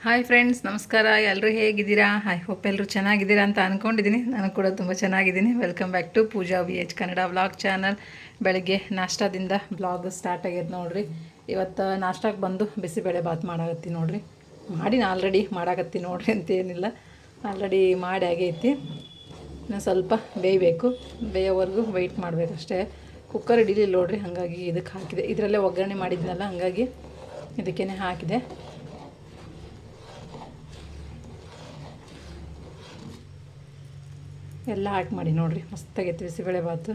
Hi friends, ನಮಸ್ಕಾರ. ಎಲ್ಲರೂ ಹೇಗಿದ್ದೀರಾ? ಐ ಹೋಪ್ ಎಲ್ಲರೂ ಚೆನ್ನಾಗಿದ್ದೀರಾ ಅಂತ ಅಂದ್ಕೊಂಡಿದ್ದೀನಿ. ನಾನು ಕೂಡ ತುಂಬ ಚೆನ್ನಾಗಿದ್ದೀನಿ. Welcome back to Pooja VH Kannada vlog channel. ಬೆಳಗ್ಗೆ ನಾಷ್ಟಾದಿಂದ ಬ್ಲಾಗ್ ಸ್ಟಾರ್ಟ್ ಆಗ್ಯದ ನೋಡಿರಿ. ಇವತ್ತು ನಾಷ್ಟಾಕ್ಕೆ ಬಂದು ಬಿಸಿಬೇಳೆ ಬಾತ್ ಮಾಡಾಕತ್ತಿ ನೋಡಿರಿ. ಮಾಡಿ ಆಲ್ರೆಡಿ ಮಾಡಾಕತ್ತಿ ನೋಡಿರಿ ಅಂತೇನಿಲ್ಲ, ಆಲ್ರೆಡಿ ಮಾಡಿ ಆಗೈತಿ. ಇನ್ನು ಸ್ವಲ್ಪ ಬೇಯಬೇಕು. ಬೇಯೋವರೆಗೂ ವೆಯ್ಟ್ ಮಾಡಬೇಕಷ್ಟೇ. ಕುಕ್ಕರ್ ಹಿಡಿಲಿಲ್ಲ ನೋಡಿರಿ, ಹಾಗಾಗಿ ಇದಕ್ಕೆ ಹಾಕಿದೆ. ಇದರಲ್ಲೇ ಒಗ್ಗರಣೆ ಮಾಡಿದ್ನಲ್ಲ, ಹಾಗಾಗಿ ಇದಕ್ಕೇ ಹಾಕಿದೆ. ಎಲ್ಲ ಹಾಕಿ ಮಾಡಿ ನೋಡಿರಿ, ಮಸ್ತಾಗೈತೆ ಬಿಸಿಬೇಳೆ ಬಾತು.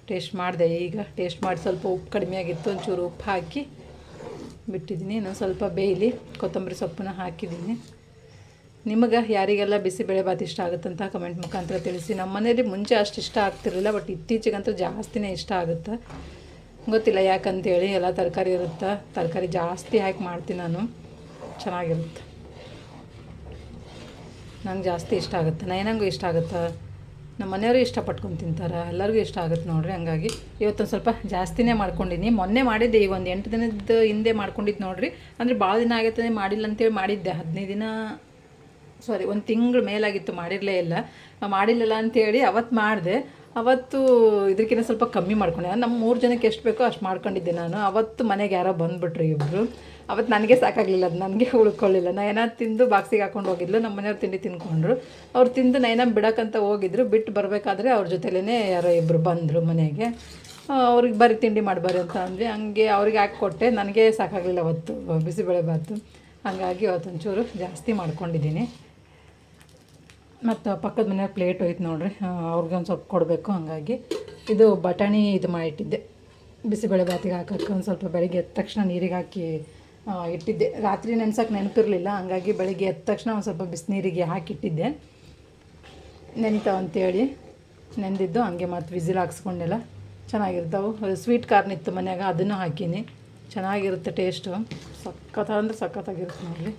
ಟೇಸ್ಟ್ ಮಾಡಿದೆ, ಈಗ ಟೇಸ್ಟ್ ಮಾಡಿ ಸ್ವಲ್ಪ ಉಪ್ಪು ಕಡಿಮೆ ಆಗಿತ್ತು, ಒಂಚೂರು ಉಪ್ಪು ಹಾಕಿ ಬಿಟ್ಟಿದ್ದೀನಿ. ಇನ್ನೊಂದು ಸ್ವಲ್ಪ ಬೇಯಲಿ. ಕೊತ್ತಂಬರಿ ಸೊಪ್ಪನ್ನ ಹಾಕಿದ್ದೀನಿ. ನಿಮಗೆ ಯಾರಿಗೆಲ್ಲ ಬಿಸಿಬೇಳೆ ಬಾತ್ ಇಷ್ಟ ಆಗುತ್ತಂತ ಕಮೆಂಟ್ ಮುಖಾಂತರ ತಿಳಿಸಿ. ನಮ್ಮ ಮನೇಲಿ ಮುಂಚೆ ಅಷ್ಟು ಇಷ್ಟ ಆಗ್ತಿರಲಿಲ್ಲ, ಬಟ್ ಇತ್ತೀಚೆಗಂತೂ ಜಾಸ್ತಿನೇ ಇಷ್ಟ ಆಗುತ್ತೆ. ಗೊತ್ತಿಲ್ಲ ಯಾಕಂತೇಳಿ. ಎಲ್ಲ ತರಕಾರಿ ಇರುತ್ತೆ, ತರಕಾರಿ ಜಾಸ್ತಿ ಹಾಕಿ ಮಾಡ್ತೀನಿ ನಾನು, ಚೆನ್ನಾಗಿರುತ್ತೆ. ನಂಗೆ ಜಾಸ್ತಿ ಇಷ್ಟ ಆಗುತ್ತೆ, ನೈನಂಗೂ ಇಷ್ಟ ಆಗುತ್ತೆ, ನಮ್ಮ ಮನೆಯವರು ಇಷ್ಟಪಟ್ಕೊಂಡು ತಿಂತಾರೆ, ಎಲ್ಲರಿಗೂ ಇಷ್ಟ ಆಗುತ್ತೆ ನೋಡಿರಿ. ಹಂಗಾಗಿ ಇವತ್ತೊಂದು ಸ್ವಲ್ಪ ಜಾಸ್ತಿನೇ ಮಾಡ್ಕೊಂಡಿನಿ. ಮೊನ್ನೆ ಮಾಡಿದ್ದೆ, ಈಗ ಒಂದು 8 ದಿನದ ಹಿಂದೆ ಮಾಡ್ಕೊಂಡಿದ್ದು ನೋಡಿರಿ. ಅಂದರೆ ಭಾಳ ದಿನ ಆಗೈತೆ ಮಾಡಿಲ್ಲ ಅಂತೇಳಿ ಮಾಡಿದ್ದೆ. 15 ದಿನ ಒಂದು ತಿಂಗಳು ಮೇಲಾಗಿತ್ತು, ಮಾಡಿರಲೇ ಇಲ್ಲ. ಮಾಡಿಲ್ಲಲ್ಲ ಅಂಥೇಳಿ ಅವತ್ತು ಮಾಡಿದೆ. ಅವತ್ತು ಇದಕ್ಕಿಂತ ಸ್ವಲ್ಪ ಕಮ್ಮಿ ಮಾಡ್ಕೊಂಡೆ. ನಮ್ಮ 3 ಜನಕ್ಕೆ ಎಷ್ಟು ಬೇಕೋ ಅಷ್ಟು ಮಾಡ್ಕೊಂಡಿದ್ದೆ ನಾನು. ಅವತ್ತು ಮನೆಗೆ ಯಾರೋ ಬಂದುಬಿಟ್ರು ಇಬ್ಬರು. ಅವತ್ತು ನನಗೆ ಸಾಕಾಗಲಿಲ್ಲ, ಅದು ನನಗೆ ಉಳ್ಕೊಳ್ಳಿಲ್ಲ. ನೈನಾ ತಿಂದು ಬಾಕ್ಸಿಗೆ ಹಾಕೊಂಡು ಹೋಗಿದ್ಲು. ನಮ್ಮ ಮನೆಯವ್ರು ತಿಂಡಿ ತಿಂದ್ಕೊಂಡ್ರು. ಅವ್ರು ತಿಂದು ನೈನಾ ಬಿಡೋಕ್ಕಂತ ಹೋಗಿದ್ರು. ಬಿಟ್ಟು ಬರಬೇಕಾದ್ರೆ ಅವ್ರ ಜೊತೆಲೇ ಯಾರೋ ಇಬ್ಬರು ಬಂದರು ಮನೆಗೆ. ಅವ್ರಿಗೆ ಬರೀ ತಿಂಡಿ ಮಾಡಬಾರಿ ಅಂತ ಅಂದ್ವಿ. ಹಂಗೆ ಅವ್ರಿಗೆ ಹಾಕ್ಕೊಟ್ಟೆ. ನನಗೆ ಸಾಕಾಗಲಿಲ್ಲ ಅವತ್ತು ಬಿಸಿಬೇಳೆ ಬಾತು. ಹಾಗಾಗಿ ಅವತ್ತೊಂಚೂರು ಜಾಸ್ತಿ ಮಾಡ್ಕೊಂಡಿದ್ದೀನಿ. ಮತ್ತು ಪಕ್ಕದ ಮನೆಯವ್ರ ಪ್ಲೇಟ್ ಹೋಯ್ತು ನೋಡಿರಿ, ಅವ್ರಿಗೆ ಒಂದು ಸ್ವಲ್ಪ ಕೊಡಬೇಕು. ಹಾಗಾಗಿ ಇದು ಬಟಾಣಿ ಇದು ಮಾಡಿಟ್ಟಿದ್ದೆ ಬಿಸಿಬೇಳೆ ಬಾತಿಗೆ ಹಾಕೋಕ್ಕೆ. ಒಂದು ಸ್ವಲ್ಪ ಬೆಳಗ್ಗೆ ಎದ್ದ ತಕ್ಷಣ ನೀರಿಗೆ ಹಾಕಿ ಇಟ್ಟಿದ್ದೆ. ರಾತ್ರಿ ನೆನ್ಸೋಕೆ ನೆನಪಿರಲಿಲ್ಲ, ಹಂಗಾಗಿ ಬೆಳಗ್ಗೆ ಎದ್ದ ತಕ್ಷಣ ಒಂದು ಸ್ವಲ್ಪ ಬಿಸಿನೀರಿಗೆ ಹಾಕಿಟ್ಟಿದ್ದೆ, ನೆನಿತಾವ ಅಂತೇಳಿ. ನೆಂದಿದ್ದು ಹಂಗೆ ಮತ್ತು ವಿಸಿಲ್ ಹಾಕ್ಸ್ಕೊಂಡೆಲ್ಲ ಚೆನ್ನಾಗಿರ್ತಾವೆ. ಸ್ವೀಟ್ ಕಾರ್ನ್ ಇತ್ತು ಮನ್ಯಾಗ, ಅದನ್ನು ಹಾಕೀನಿ. ಚೆನ್ನಾಗಿರುತ್ತೆ ಟೇಸ್ಟು, ಸಖತ್ತಾಗಿ ಸಖತ್ತಾಗಿರುತ್ತೆ ನೋಡಲಿ.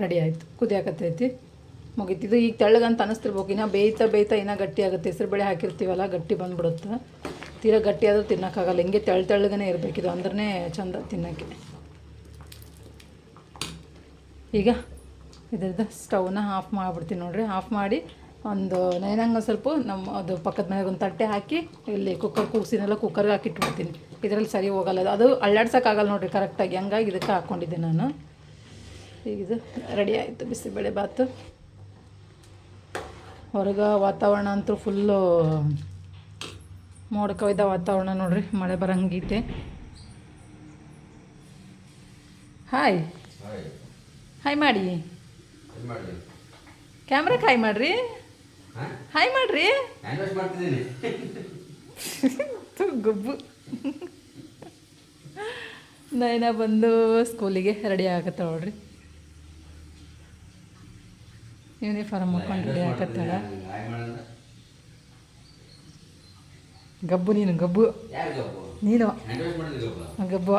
ರೆಡಿ ಆಯಿತು, ಕುದಿಯಾಕತ್ತೈತಿ, ಮುಗೀತಿದ್ದು. ಈಗ ತೆಳ್ಳಗಂತ ಅನ್ನಿಸ್ತಿರ್ಬೇಕು. ಇನ್ನೂ ಬೇಯ್ತಾ ಇನ್ನೂ ಗಟ್ಟಿ ಆಗುತ್ತೆ. ಹೆಸರುಬೇಳೆ ಹಾಕಿರ್ತೀವಲ್ಲ, ಗಟ್ಟಿ ಬಂದುಬಿಡುತ್ತೆ. ತೀರಾ ಗಟ್ಟಿ ಆದರೂ ತಿನ್ನೋಕ್ಕಾಗಲ್ಲ. ಹಿಂಗೆ ತೆಳ್ಳಗನೇ ಇರಬೇಕಿದು, ಅಂದ್ರೆ ಚಂದ ತಿನ್ನೋಕ್ಕೆ. ಈಗ ಇದ್ರದ್ದು ಸ್ಟವ್ನ ಆಫ್ ಮಾಡಿಬಿಡ್ತೀನಿ ನೋಡಿರಿ. ಆಫ್ ಮಾಡಿ ಒಂದು ನೈನಂಗೆ ಸ್ವಲ್ಪ ಅದು ಪಕ್ಕದ ಮನೆಗೆ ಒಂದು ತಟ್ಟೆ ಹಾಕಿ ಇಲ್ಲಿ ಕುಕ್ಕರ್ ಕೂಸಿನೆಲ್ಲ ಕುಕ್ಕರ್ಗೆ ಹಾಕಿಟ್ಬಿಡ್ತೀನಿ. ಇದರಲ್ಲಿ ಸರಿ ಹೋಗಲ್ಲ, ಅದು ಅಳ್ಳಾಡ್ಸೋಕ್ಕಾಗಲ್ಲ ನೋಡಿರಿ ಕರೆಕ್ಟಾಗಿ. ಹಂಗಾಗಿ ಇದಕ್ಕೆ ಹಾಕ್ಕೊಂಡಿದ್ದೆ ನಾನು. ಈಗ ಇದು ರೆಡಿ ಆಯಿತು ಬಿಸಿಬೇಳೆ ಬಾತು. ಹೊರಗೆ ವಾತಾವರಣ ಅಂತೂ ಫುಲ್ಲು ಮೋಡ ಕವಿದ ವಾತಾವರಣ ನೋಡ್ರಿ, ಮಳೆ ಬರಂಗೈತೆ. ಹಾಯ್ ಹಾಯ್ ಮಾಡಿ, ಕ್ಯಾಮ್ರಾಕ್ಕೆ ಹಾಯ್ ಮಾಡಿರಿ, ಹಾಯ್ ಮಾಡಿರಿ. ಗೊಬ್ಬು ನೈನಾ ಬಂದು ಸ್ಕೂಲಿಗೆ ರೆಡಿ ಆಗತ್ತೆ ನೋಡ್ರಿ. ಯೂನಿಫಾರ್ಮ್ ಹಾಕೊಂಡು ರೆಡಿ ಆಗತ್ತಾಳ. ಗಬ್ಬು ನೀನು, ಗಬ್ಬು ನೀನು, ಗಬ್ಬು.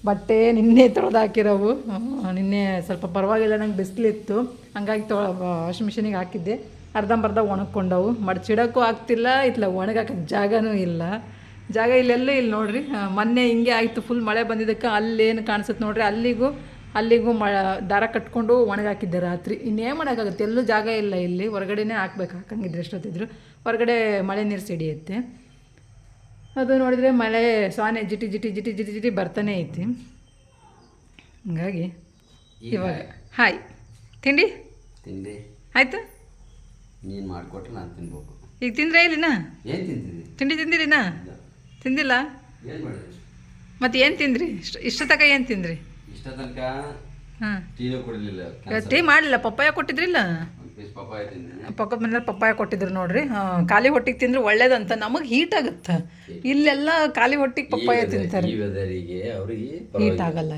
ಬಟ್ಟೆ ನಿನ್ನೆ ತೊಳೆದು ಹಾಕಿರೋವು. ನಿನ್ನೆ ಸ್ವಲ್ಪ ಪರವಾಗಿಲ್ಲ, ನಂಗೆ ಬಿಸಿಲಿತ್ತು, ಹಂಗಾಗಿ ವಾಷಿಂಗ್ ಮಿಷಿನಿಗೆ ಹಾಕಿದ್ದೆ. ಅರ್ಧಂಬರ್ಧ ಒಣಗ್ಕೊಂಡವು. ಮಡ್ಚಿಡೋಕ್ಕೂ ಆಗ್ತಿಲ್ಲ, ಇತ್ಲ ಒಣಗಾಕಕ್ಕೆ ಜಾಗನೂ ಇಲ್ಲ. ಜಾಗ ಇಲ್ಲೆಲ್ಲೂ ಇಲ್ಲ ನೋಡ್ರಿ. ಮೊನ್ನೆ ಹಿಂಗೆ ಆಯಿತು, ಫುಲ್ ಮಳೆ ಬಂದಿದ್ದಕ್ಕೆ ಅಲ್ಲೇನು ಕಾಣಿಸುತ್ತೆ ನೋಡ್ರಿ, ಅಲ್ಲಿಗೂ ದಾರ ಕಟ್ಕೊಂಡು ಒಣಗಾಕಿದ್ದೆ ರಾತ್ರಿ. ಇನ್ನೇನು ಮಾಡೋಕ್ಕಾಗುತ್ತೆ, ಎಲ್ಲೂ ಜಾಗ ಇಲ್ಲ ಇಲ್ಲಿ. ಹೊರಗಡೆನೇ ಹಾಕ್ಬೇಕು, ಹಾಕಂಗಿದ್ರೆ ಎಷ್ಟೊತ್ತಿದ್ರು. ಹೊರಗಡೆ ಮಳೆ ನೀರು ಸಿಡಿಯುತ್ತೆ. ಅದು ನೋಡಿದರೆ ಮಳೆ ಸಾನೆ ಜಿಟಿ ಜಿಟಿ ಜಿಟಿ ಜಿಟಿ ಜಿಟಿ ಬರ್ತಾನೆ ಐತಿ. ಹಂಗಾಗಿ ಇವಾಗ ಹಾಯ್ ತಿಂಡಿ ಆಯಿತು. ನೀನು ಮಾಡಿಕೊಟ್ರೆ ನಾನು ತಿನ್ಬೇಕು. ಈಗ ತಿಂದ್ರೆ ಇಲ್ಲಿನ ಏನು ತಿಂತಿದ್ದಿ? ತಿಂಡಿ ತಿಂದಿರಿನಾ? ತಿಂದಿಲ್ಲ. ಏನು ಮಾಡಿದ್ರಿ ಮತ್ತು ಏನು ತಿಂದ್ರಿ? ಇಷ್ಟ ತನಕ ಏನು ತಿಂದ್ರಿ? ಇಷ್ಟ ತನಕ ಹಾಂ, ಟೀನೂ ಕೊಡಲಿಲ್ಲ. ಟೀ ಮಾಡಲಿಲ್ಲ. ಪಪ್ಪಾಯ ಕೊಟ್ಟಿದ್ರಿಲ್ಲ, ಪಪ್ಪಾಯ ತಿಂದೆ. ಪಕ್ಕದ ಮನೇಲಿ ಪಪ್ಪಾಯ ಕೊಟ್ಟಿದ್ರು ನೋಡ್ರಿ. ಖಾಲಿ ಹೊಟ್ಟಿಗೆ ತಿಂದ್ರೆ ಒಳ್ಳೇದಂತ. ನಮಗೆ ಹೀಟ್ ಆಗುತ್ತೆ. ಇಲ್ಲೆಲ್ಲ ಖಾಲಿ ಹೊಟ್ಟಿಗೆ ಪಪ್ಪಾಯ ತಿಂತಾರೆ. ಹೀಟ್ ಆಗಲ್ಲ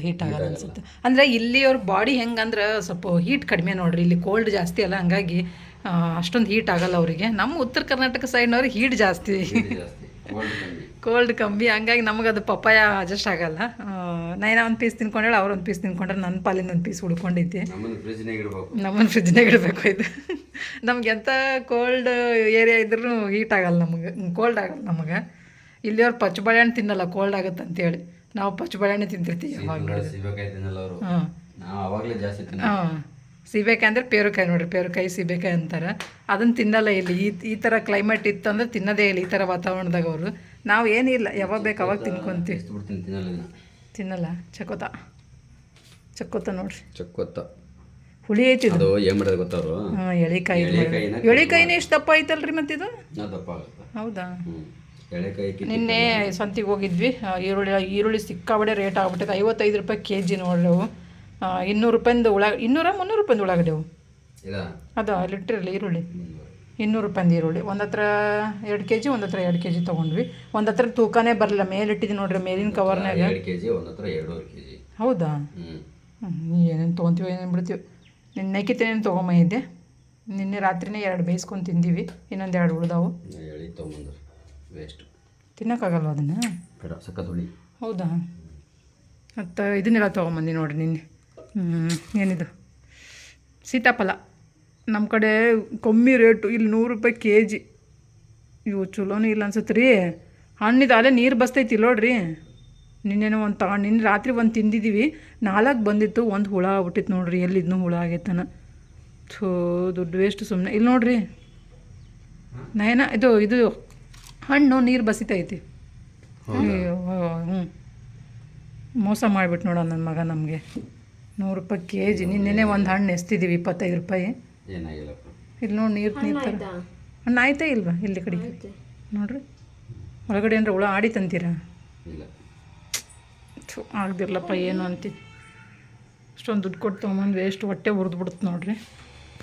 ಅನ್ಸುತ್ತೆ. ಅಂದರೆ ಇಲ್ಲಿ ಅವ್ರ ಬಾಡಿ ಹೆಂಗಂದ್ರೆ ಸ್ವಲ್ಪ ಹೀಟ್ ಕಡಿಮೆ ನೋಡ್ರಿ. ಇಲ್ಲಿ ಕೋಲ್ಡ್ ಜಾಸ್ತಿ ಅಲ್ಲ, ಹಂಗಾಗಿ ಅಷ್ಟೊಂದು ಹೀಟ್ ಆಗಲ್ಲ ಅವರಿಗೆ. ನಮ್ಮ ಉತ್ತರ ಕರ್ನಾಟಕ ಸೈಡ್ನವ್ರಿಗೆ ಹೀಟ್ ಜಾಸ್ತಿ, ಕೋಲ್ಡ್ ಕಮ್ಮಿ. ಹಂಗಾಗಿ ನಮಗೆ ಅದು ಪಪ್ಪಾಯ ಅಡ್ಜಸ್ಟ್ ಆಗಲ್ಲ. ನೈನಾ ಒಂದು ಪೀಸ್ ತಿನ್ಕೊಂಡೇಳಿ, ಅವ್ರು ಒಂದು ಪೀಸ್ ತಿನ್ಕೊಂಡ್ರೆ ನನ್ನ ಪಾಲಿಂದ ಒಂದು ಪೀಸ್ ಉಳ್ಕೊಂಡೈತಿ. ನಮ್ಮನ್ನು ಫ್ರಿಜ್ನಾಗ ಇಡಬೇಕು ಇದು. ನಮ್ಗೆ ಎಂಥ ಕೋಲ್ಡ್ ಏರಿಯಾ ಇದ್ರೂ ಹೀಟ್ ಆಗಲ್ಲ ನಮಗೆ, ಕೋಲ್ಡ್ ಆಗಲ್ಲ ನಮಗೆ. ಇಲ್ಲಿಯವ್ರು ಪಚ್ಚ ಬಾಳೆಹಣ್ಣು ತಿನ್ನಲ್ಲ ಕೋಲ್ಡ್ ಆಗುತ್ತೆ ಅಂತೇಳಿ ನಾವು ಪಚ್ಚ ಬಾಳೆಹಣ್ಣು ತಿಂತಿರ್ತೀವಿ ಯಾವಾಗ ಸೀಬೆಕಾಯಿ ತಿನ್ನಲ್ಲ ಅವರು. ಹಾಂ ನಾವು ಅವಾಗಲೇ ಜಾಸ್ತಿ ತಿನ್ನ. ಹಾಂ ಸೀಬೆಕಾಯಿ ಅಂದರೆ ಪೇರುಕಾಯಿ ನೋಡಿರಿ, ಪೇರುಕಾಯಿ ಸೀಬೆಕಾಯಿ ಅಂತಾರೆ. ಅದನ್ನು ತಿನ್ನಲ್ಲ ಇಲ್ಲಿ. ಈ ಥರ ಕ್ಲೈಮೇಟ್ ಇತ್ತು ಅಂದರೆ ತಿನ್ನೋದೇ ಇಲ್ಲ ಈ ಥರ ವಾತಾವರಣದಾಗ ಅವರು. ನಾವು ಏನಿಲ್ಲ ಯಾವಾಗ ಬೇಕು ಅವಾಗ ತಿನ್ಕೊಂತೀವಿ. ಬಿಡ್ತೀನಿ, ತಿನ್ನಲ್ಲ. ತಿನ್ನಲ್ಲ. ಚಕ್ಕೋತ ನೋಡ್ರಿ, ಚಕ್ಕೊತ್ತ ಹುಳಿ ಐತಿ ಇದು. ಅದು ಏನು ಮಾಡೋದು ಗೊತ್ತವರು? ಹಾಂ ಎಳಿಕಾಯಿ. ಎಳಿಕಾಯಿನೇ ಇಷ್ಟು ದಪ್ಪ ಐತಲ್ರಿ ಮತ್ತಿದು. ದಪ್ಪ ಆಗುತ್ತೆ. ಹೌದಾ? ಎಳೆಕಾಯಿ ನಿನ್ನೆ ಸಂತಿಗೆ ಹೋಗಿದ್ವಿ. ಈರುಳ್ಳಿ ಸಿಕ್ಕಾಬಡೆ ರೇಟ್ ಆಗ್ಬಿಟ್ಟೈತೆ. 55 ರೂಪಾಯಿ KG ನೋಡ್ರಿ ಅವು. 200 ರೂಪಾಯಿಂದ 300 ರೂಪಾಯಿಂದ ಉಳ್ಳಾಗಡ್ಡಿ ಅವು. ಅದು ಲಿಟ್ರಲ್ಲಿ ಈರುಳ್ಳಿ 200 ರೂಪಾಯಿಂದ ಈರುಳ್ಳಿ. ಒಂದು ಹತ್ರ 2 kg, ಒಂದು ಹತ್ರ 2 kg ತೊಗೊಂಡ್ವಿ. ಒಂದು ಹತ್ರ ತೂಕನೇ ಬರಲಿಲ್ಲ, ಮೇಲಿಟ್ಟಿದ್ದು ನೋಡ್ರಿ ಮೇಲಿನ ಕವರ್ನಾಗ. 2 kg, ಒಂದು ಹತ್ರ 2.5 kg. ಹೌದಾ? ಏನೇನು ತೊಗೊತೀವಿ ಏನೇನು ಬಿಡ್ತೀವಿ. ನಿನ್ನೆಕಿತ್ತೇನೇನು ತೊಗೊಂಬಂದಿದ್ದೆ. ನಿನ್ನೆ ರಾತ್ರಿನೇ 2 ಬೇಯಿಸ್ಕೊಂಡು ತಿಂದೀವಿ. ಇನ್ನೊಂದು 2 ಉಳ್ದಾವು. ಎಳಿ ತೊಗೊಂಬಂದ್ರು ವೇಸ್ಟ್. ತಿನ್ನೋಕ್ಕಾಗಲ್ವ ಅದನ್ನು? ಸಖತ್ ಹುಳಿ. ಹೌದಾ? ಮತ್ತು ಇದನ್ನೆಲ್ಲ ತೊಗೊಂಬಂದು ನೋಡಿರಿ ನಿನ್ನೆ. ಏನಿದು ಸೀತಾಫಲ. ನಮ್ಮ ಕಡೆ ಕಮ್ಮಿ ರೇಟು, ಇಲ್ಲಿ 100 ರೂಪಾಯಿ KG. ಇವು ಚಲೋನೂ ಇಲ್ಲ ಅನ್ಸುತ್ತೆ ರೀ. ಹಣ್ಣಿದು ಅಲ್ಲೇ ನೀರು ಬಸ್ತೈತಿ ನೋಡ್ರಿ. ನಿನ್ನೆನೋ ಒಂದು ತಗೊಂಡು ನಿನ್ನೆ ರಾತ್ರಿ ಒಂದು ತಿಂದಿದ್ದೀವಿ. 4 ಬಂದಿತ್ತು, ಒಂದು ಹುಳ ಆಗ್ಬಿಟ್ಟಿತ್ತು ನೋಡ್ರಿ. ಎಲ್ಲಿದ್ನೂ ಹುಳ ಆಗೈತನ. ಥೋ ದುಡ್ಡು ವೇಸ್ಟ್ ಸುಮ್ಮನೆ. ಇಲ್ಲಿ ನೋಡ್ರಿ ನಯನ, ಇದು ಹಣ್ಣು ನೀರು ಬಸಿತೈತಿ. ಹ್ಞೂ ಮೋಸ ಮಾಡಿಬಿಟ್ಟು ನೋಡೋ ನನ್ನ ಮಗ ನಮಗೆ. 100 ರೂಪಾಯಿ KG. ನಿನ್ನೆ ಒಂದು ಹಣ್ಣು ಎಸ್ತಿದ್ದೀವಿ 25 ರೂಪಾಯಿ. ಏನಾಗಿಲ್ಲಪ್ಪ. ಇಲ್ಲಿ ನೋಡಿ ನೀರು ಹಣ್ಣು ಆಯ್ತಾ ಇಲ್ವಾ? ಇಲ್ಲಿ ಕಡೆಗೆ ನೋಡ್ರಿ. ಒಳಗಡೆ ಅಂದ್ರೆ ಹುಳ ಆಡಿತಂತೀರಾ? ಇಲ್ಲ. ಆಗದಿರ್ಲಪ್ಪ ಏನು ಅಂತೀವಿ. ಅಷ್ಟೊಂದು ದುಡ್ಡು ಕೊಟ್ಟು ತೊಗೊಂಬಂದು ವೇಸ್ಟ್, ಹೊಟ್ಟೆ ಹುರಿದ್ಬಿಡುತ್ತೆ ನೋಡ್ರಿ.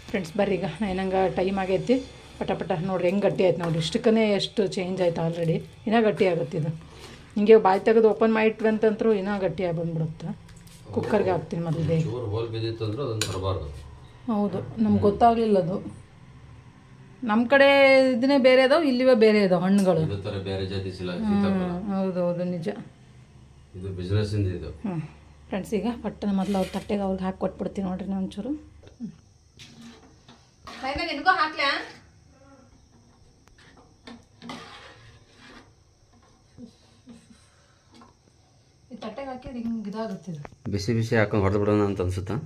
ಫ್ರೆಂಡ್ಸ್ ಬರ್ರಿ, ಈಗ ನಂಗೆ ಟೈಮ್ ಆಗೈತಿ. ಪಟ ನೋಡ್ರಿ ಹೆಂಗೆ ಗಟ್ಟಿ ಆಯ್ತು ನೋಡಿರಿ. ಇಷ್ಟಕ್ಕೇ ಎಷ್ಟು ಚೇಂಜ್ ಆಯ್ತು ಆಲ್ರೆಡಿ. ಇನ್ನೂ ಗಟ್ಟಿ ಆಗುತ್ತೆ ಇದು. ಹಿಂಗೆ ಬಾಯಿ ತೆಗೆದು ಓಪನ್ ಮಾಡಿಟ್ವಿ ಅಂತಂತರೂ ಇನ್ನೂ ಗಟ್ಟಿಯಾಗಿ ಬಂದ್ಬಿಡುತ್ತೆ. ಕುಕ್ಕರ್ಗೆ ಹಾಕ್ತೀನಿ ಮೊದಲೇ. ಹೌದು, ನಮ್ಗೆ ಗೊತ್ತಾಗಲಿಲ್ಲ ಅದು. ನಮ್ಮ ಕಡೆ ಇದನ್ನೇ ಬೇರೆ ಅದಾವೆ, ಇಲ್ಲಿವೇ ಬೇರೆ ಅದಾವೆ ಹಣ್ಣುಗಳು. ಹೌದು ನಿಜ. ಇದು ಬಿಸ್ನೆಸ್ ಇಂದ ಇದು. ಫ್ರೆಂಡ್ಸ್ ಈಗ ಪಟ್ಟನ ಮೊದಲು ಅವ್ರ ತಟ್ಟೆಗೆ ಅವ್ರಿಗೆ ಹಾಕಿ ಕೊಟ್ಬಿಡ್ತೀನಿ ನೋಡ್ರಿ. ನಾನು ಒಂಚೂರು ನಿನಗೂ ಹಾಕ್ಲಾ? ಈ ತಟ್ಟೆಗೆ ಹಾಕಿದ್ರೆ ಹಿಂಗೆ ಇದಾಗುತ್ತೆ. ಬಿಸಿ ಬಿಸಿ ಹಾಕೊಂಡು ಹೊಡೆದು ಬಿಡೋಣ ಅಂತ ಅನ್ಸುತ್ತಾ?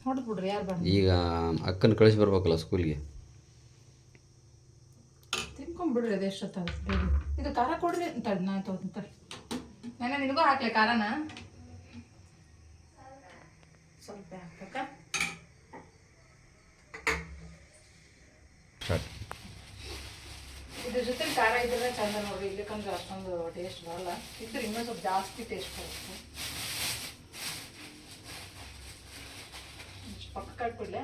ಹೊಡೆದು ಬಿಡ್ರಿ. ಯಾರು ಬಂದು ಈಗ ಅಕ್ಕನ ಕಳಿಸಿ ಬರ್ಬೇಕಲ್ಲ ಸ್ಕೂಲ್ಗೆ. ತಿನ್ಕೊಂಡ್ಬಿಡ್ರಿ, ಅದು ಎಷ್ಟೊತ್ತಾಗುತ್ತೆ. ಇದು ಖಾರ ಕೊಡ್ರಿ ಅಂತ ನಾನು ತೊಗೊಂತಾರೆ. ನಾನು ನಿನಗೂ ಹಾಕ್ಲೆ ಖಾರನ? ಸ್ವಲ್ಪ ಹಾಕ. ಇದ್ರ ಜೊತೆ ಖಾರ ಇದ್ರೆ ಚಂದ ನೋಡ್ರಿ. ಇಲ್ಲಕ್ಕಂದ್ರೆ ಅಷ್ಟೊಂದು ಟೇಸ್ಟ್ ಬರಲ್ಲ. ಇದ್ರೆ ಇನ್ನೂ ಸ್ವಲ್ಪ ಜಾಸ್ತಿ ಟೇಸ್ಟ್ ಬರುತ್ತೆ. ಪಕ್ಕ ಇಟ್ಬಿಡ್ಲೆ?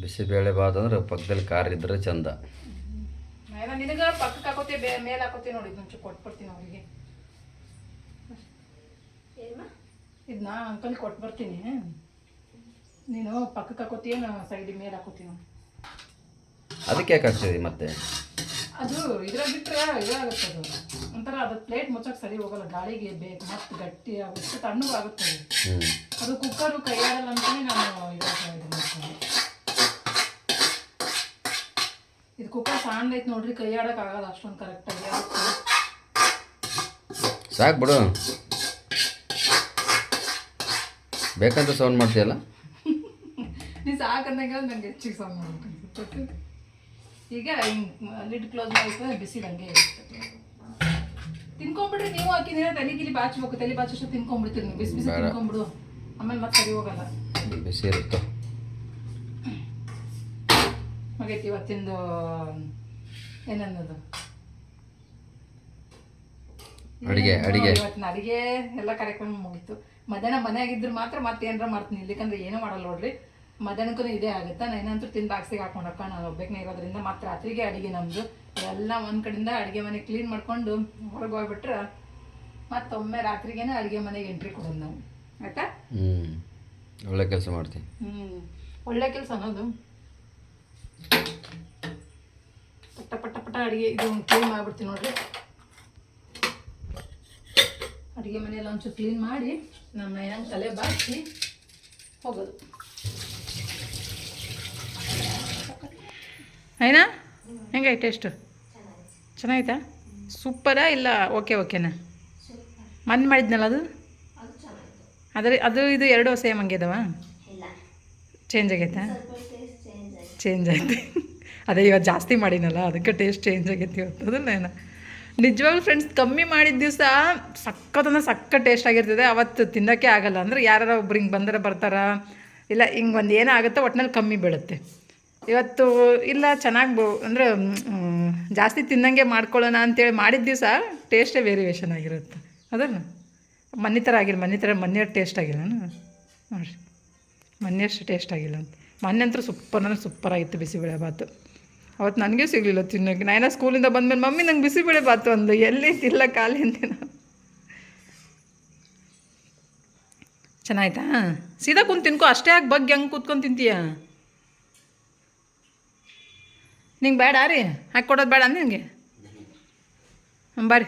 ಬಿಸಿಬೇಳೆ ಬಾತ್ ಅಂದ್ರೆ ಪಕ್ಕದಲ್ಲಿ ಖಾರ ಇದ್ರೆ ಚಂದ. ನಿನಗೆ ಪಕ್ಕಕ್ಕೆ ಹಾಕೋತಿ, ಮೇಲೆ ಹಾಕೋತಿ ನೋಡಿ. ಒಂಚೂರು ಕೊಟ್ಬಿಡ್ತೀನಿ ಅವರಿಗೆ. ಇದನ್ನ ಅಂಕಲ್ ಕೊಟ್ಟು ಬರ್ತೀನಿ. ನೀನು ಪಕ್ಕಕ್ಕೆ ಹಾಕೋತಿ, ನಾನು ಸೈಡಿಗೆ ಮೇಲೆ ಹಾಕೋತೀನಿ. ಅದಕ್ಕೆ ಯಾಕೆ ಹಾಕ್ತಿದಿ ಮತ್ತೆ? ಅದು ಇದ್ರಾಗ ಬಿಟ್ಟರೆ ಇದಾಗುತ್ತೆ. ಅದು ಒಂಥರ ಅದು ಪ್ಲೇಟ್ ಮುಚ್ಚಕ್ಕೆ ಸರಿ ಹೋಗಲ್ಲ. ಗಾಳಿಗೆ ಬೇಕು ಮತ್ತು ಗಟ್ಟಿ ಆಗುತ್ತೆ, ತಣ್ಣಗೆ ಆಗುತ್ತೆ. ಅದು ಕುಕ್ಕರು ಕೈ ಆಡಲ್ಲ ಅಂತಲೇ ನಾನು ಇವಾಗ ಇದು ಮಾಡ್ತೀನಿ. ಇದು ಕುಕ್ಕರ್ ಸಣ್ಣ ಐತೆ ನೋಡ್ರಿ, ಕೈ ಆಡೋಕ್ಕಾಗಲ್ಲ ಅಷ್ಟೊಂದು ಕರೆಕ್ಟಾಗಿ. ಸಾಕು ಬಿಡು. ಬೇಕಂತ ಸೌಂಡ್ ಮಾಡ್ತೀಯಲ್ಲ ನೀ ಸಾಕಂದಾಗ ನಂಗೆ ಹೆಚ್ಚಿಗೆ ಸೌಂಡ್ ಮಾಡ್ಬೇಕು. ಈಗ ಹಿಂಗೆ ಲಿಡ್ ಕ್ಲೋಸ್ ಮಾಡಿದ್ರೆ ಬಿಸಿ ಹಂಗೆ ಇರುತ್ತೆ. ತಿನ್ಕೊಂಡ್ಬಿಡ್ರಿ ನೀವು. ಹಾಕಿದ್ರೆ ತಲೆಗಿಲಿ ಬಾಚ್ಬೇಕು. ತಲೆ ಬಾಚಷ್ಟು ತಿನ್ಕೊಂಡ್ಬಿಡ್ತೀರಿ ನೀವು. ಬಿಸಿ ಬಿಸಿ ತಿನ್ಕೊಂಡ್ಬಿಡು, ಆಮೇಲೆ ಮತ್ತೆ ಸರಿ ಹೋಗಲ್ಲ. ಬಿಸಿ ಇರುತ್ತೆ. ಹಾಗೈತಿ ಇವತ್ತಿಂದು ಏನನ್ನೋದು ಇವತ್ತಿನ ಅಡುಗೆ ಎಲ್ಲ ಕಾರ್ಯಕ್ರಮ ಮುಗಿತು. ಮಧ್ಯಾಹ್ನ ಮನೆಯಾಗಿದ್ರೆ ಮಾತ್ರ ಮತ್ತೆ ಏನಾರ ಮಾಡ್ತೀನಿ. ಇಲ್ಲಿಕಂದ್ರೆ ಏನೂ ಮಾಡಲ್ಲ ನೋಡ್ರಿ. ಮಧ್ಯಾಹ್ನಕ್ಕೂ ಇದೇ ಆಗುತ್ತೆ. ನಾನಂತೂ ತಿಂದು ಬಾಕ್ಸಿಗೆ ಹಾಕೊಂಡಕ್ಕ ನಾನು ಒಬ್ಬನೇ ಇರೋದ್ರಿಂದ ಮತ್ತೆ ರಾತ್ರಿಗೆ ಅಡುಗೆ ನಮ್ಮದು ಎಲ್ಲ ಒಂದು ಕಡೆಯಿಂದ ಅಡುಗೆ ಮನೆ ಕ್ಲೀನ್ ಮಾಡ್ಕೊಂಡು ಹೊರಗೆ ಹೋಗ್ಬಿಟ್ರೆ ಮತ್ತೊಮ್ಮೆ ರಾತ್ರಿಗೇನೆ ಅಡುಗೆ ಮನೆಗೆ ಎಂಟ್ರಿ ಕೊಡೋದು ನಾವು. ಆಯ್ತಾ? ಒಳ್ಳೆ ಕೆಲಸ ಮಾಡ್ತೀನಿ. ಒಳ್ಳೆ ಕೆಲಸ ಅನ್ನೋದು. ಪಟ್ಟ ಅಡುಗೆ ಇದು ಕ್ಲೀನ್ ಮಾಡಿಬಿಡ್ತೀನಿ ನೋಡ್ರಿ. ಅಡುಗೆ ಮನೆಯೆಲ್ಲ ಒಂಚೂರು ಕ್ಲೀನ್ ಮಾಡಿ ನಮ್ಮ ಹೆಂಗೆ ತಲೆ ಬಾಚಿ ಹೋಗೋದು. ಐನಾ ಹೆಂಗೈತೆ ಟೇಸ್ಟು? ಚೆನ್ನಾಯ್ತಾ? ಸೂಪರಾ ಇಲ್ಲ ಓಕೆನಾ? ಮೊನ್ನೆ ಮಾಡಿದ್ನಲ್ಲ ಅದು ಅದು ಇದು ಎರಡು ಸೇಮ್ ಹಂಗೆ ಇದಾವ? ಚೇಂಜ್ ಆಗೈತಾ? ಚೇಂಜ್ ಆಯ್ತು. ಅದೇ ಇವತ್ತು ಜಾಸ್ತಿ ಮಾಡಿನಲ್ಲ ಅದಕ್ಕೆ ಟೇಸ್ಟ್ ಚೇಂಜ್ ಆಗೈತಿ ಇವತ್ತು. ಅದನ್ನೇನು ನಿಜವಾಗ್ಲೂ ಫ್ರೆಂಡ್ಸ್ ಕಮ್ಮಿ ಮಾಡಿದ ದಿವಸ ಸಕ್ಕ ಟೇಸ್ಟ್ ಆಗಿರ್ತದೆ. ಅವತ್ತು ತಿನ್ನೋಕ್ಕೆ ಆಗಲ್ಲ. ಅಂದರೆ ಯಾರು ಒಬ್ರು ಹಿಂಗೆ ಬರ್ತಾರ ಇಲ್ಲ ಹಿಂಗೆ ಒಂದು ಏನೋ ಆಗುತ್ತೋ ಒಟ್ಟಿನಲ್ಲಿ ಕಮ್ಮಿ ಬೀಳುತ್ತೆ. ಇವತ್ತು ಇಲ್ಲ ಚೆನ್ನಾಗಿ ಅಂದರೆ ಜಾಸ್ತಿ ತಿನ್ನಂಗೆ ಮಾಡ್ಕೊಳ್ಳೋಣ ಅಂತೇಳಿ ಮಾಡಿದ ದಿವಸ ಟೇಸ್ಟೇ ವೇರಿಯೇಷನ್ ಆಗಿರುತ್ತೆ. ಅದಲ್ಲ ಮನೆ ಥರ ಆಗಿಲ್ಲ. ಮನೆ ಟೇಸ್ಟ್ ಆಗಿಲ್ಲ ನೋಡಿರಿ. ಮೊನ್ನೆಯಷ್ಟು ಟೇಸ್ಟ್ ಆಗಿಲ್ಲ ಅಂತ. ಮೊನ್ನೆ ಅಂತೂ ಸೂಪರಾಗಿತ್ತು ಬಿಸಿಬೇಳೆ ಬಾತು. ಅವತ್ತು ನನಗೆ ಸಿಗಲಿಲ್ಲ ತಿನ್ನೋಕ್ಕೆ. ನಾಯಿನ ಸ್ಕೂಲಿಂದ ಬಂದಮೇಲೆ ಮಮ್ಮಿ ನಂಗೆ ಬಿಸಿಬೇಳೆ ಬಾತು ಅಂದು. ಎಲ್ಲಿ ಇಲ್ಲ ಖಾಲಿ ಅಂದಿನ. ಚೆನ್ನಾಯ್ತಾ? ಸೀದಾ ಕುಂತು ತಿನ್ಕೊ. ಅಷ್ಟೇ ಆಗಿ ಬಗ್ಗೆ ಹೆಂಗೆ ಕೂತ್ಕೊಂಡು ತಿಂತೀಯ? ನಿಂಗೆ ಬೇಡ ರೀ ಹಾಕ್ಕೊಡೋದು ಬೇಡ ನಿನಗೆ? ಬರ್ರಿ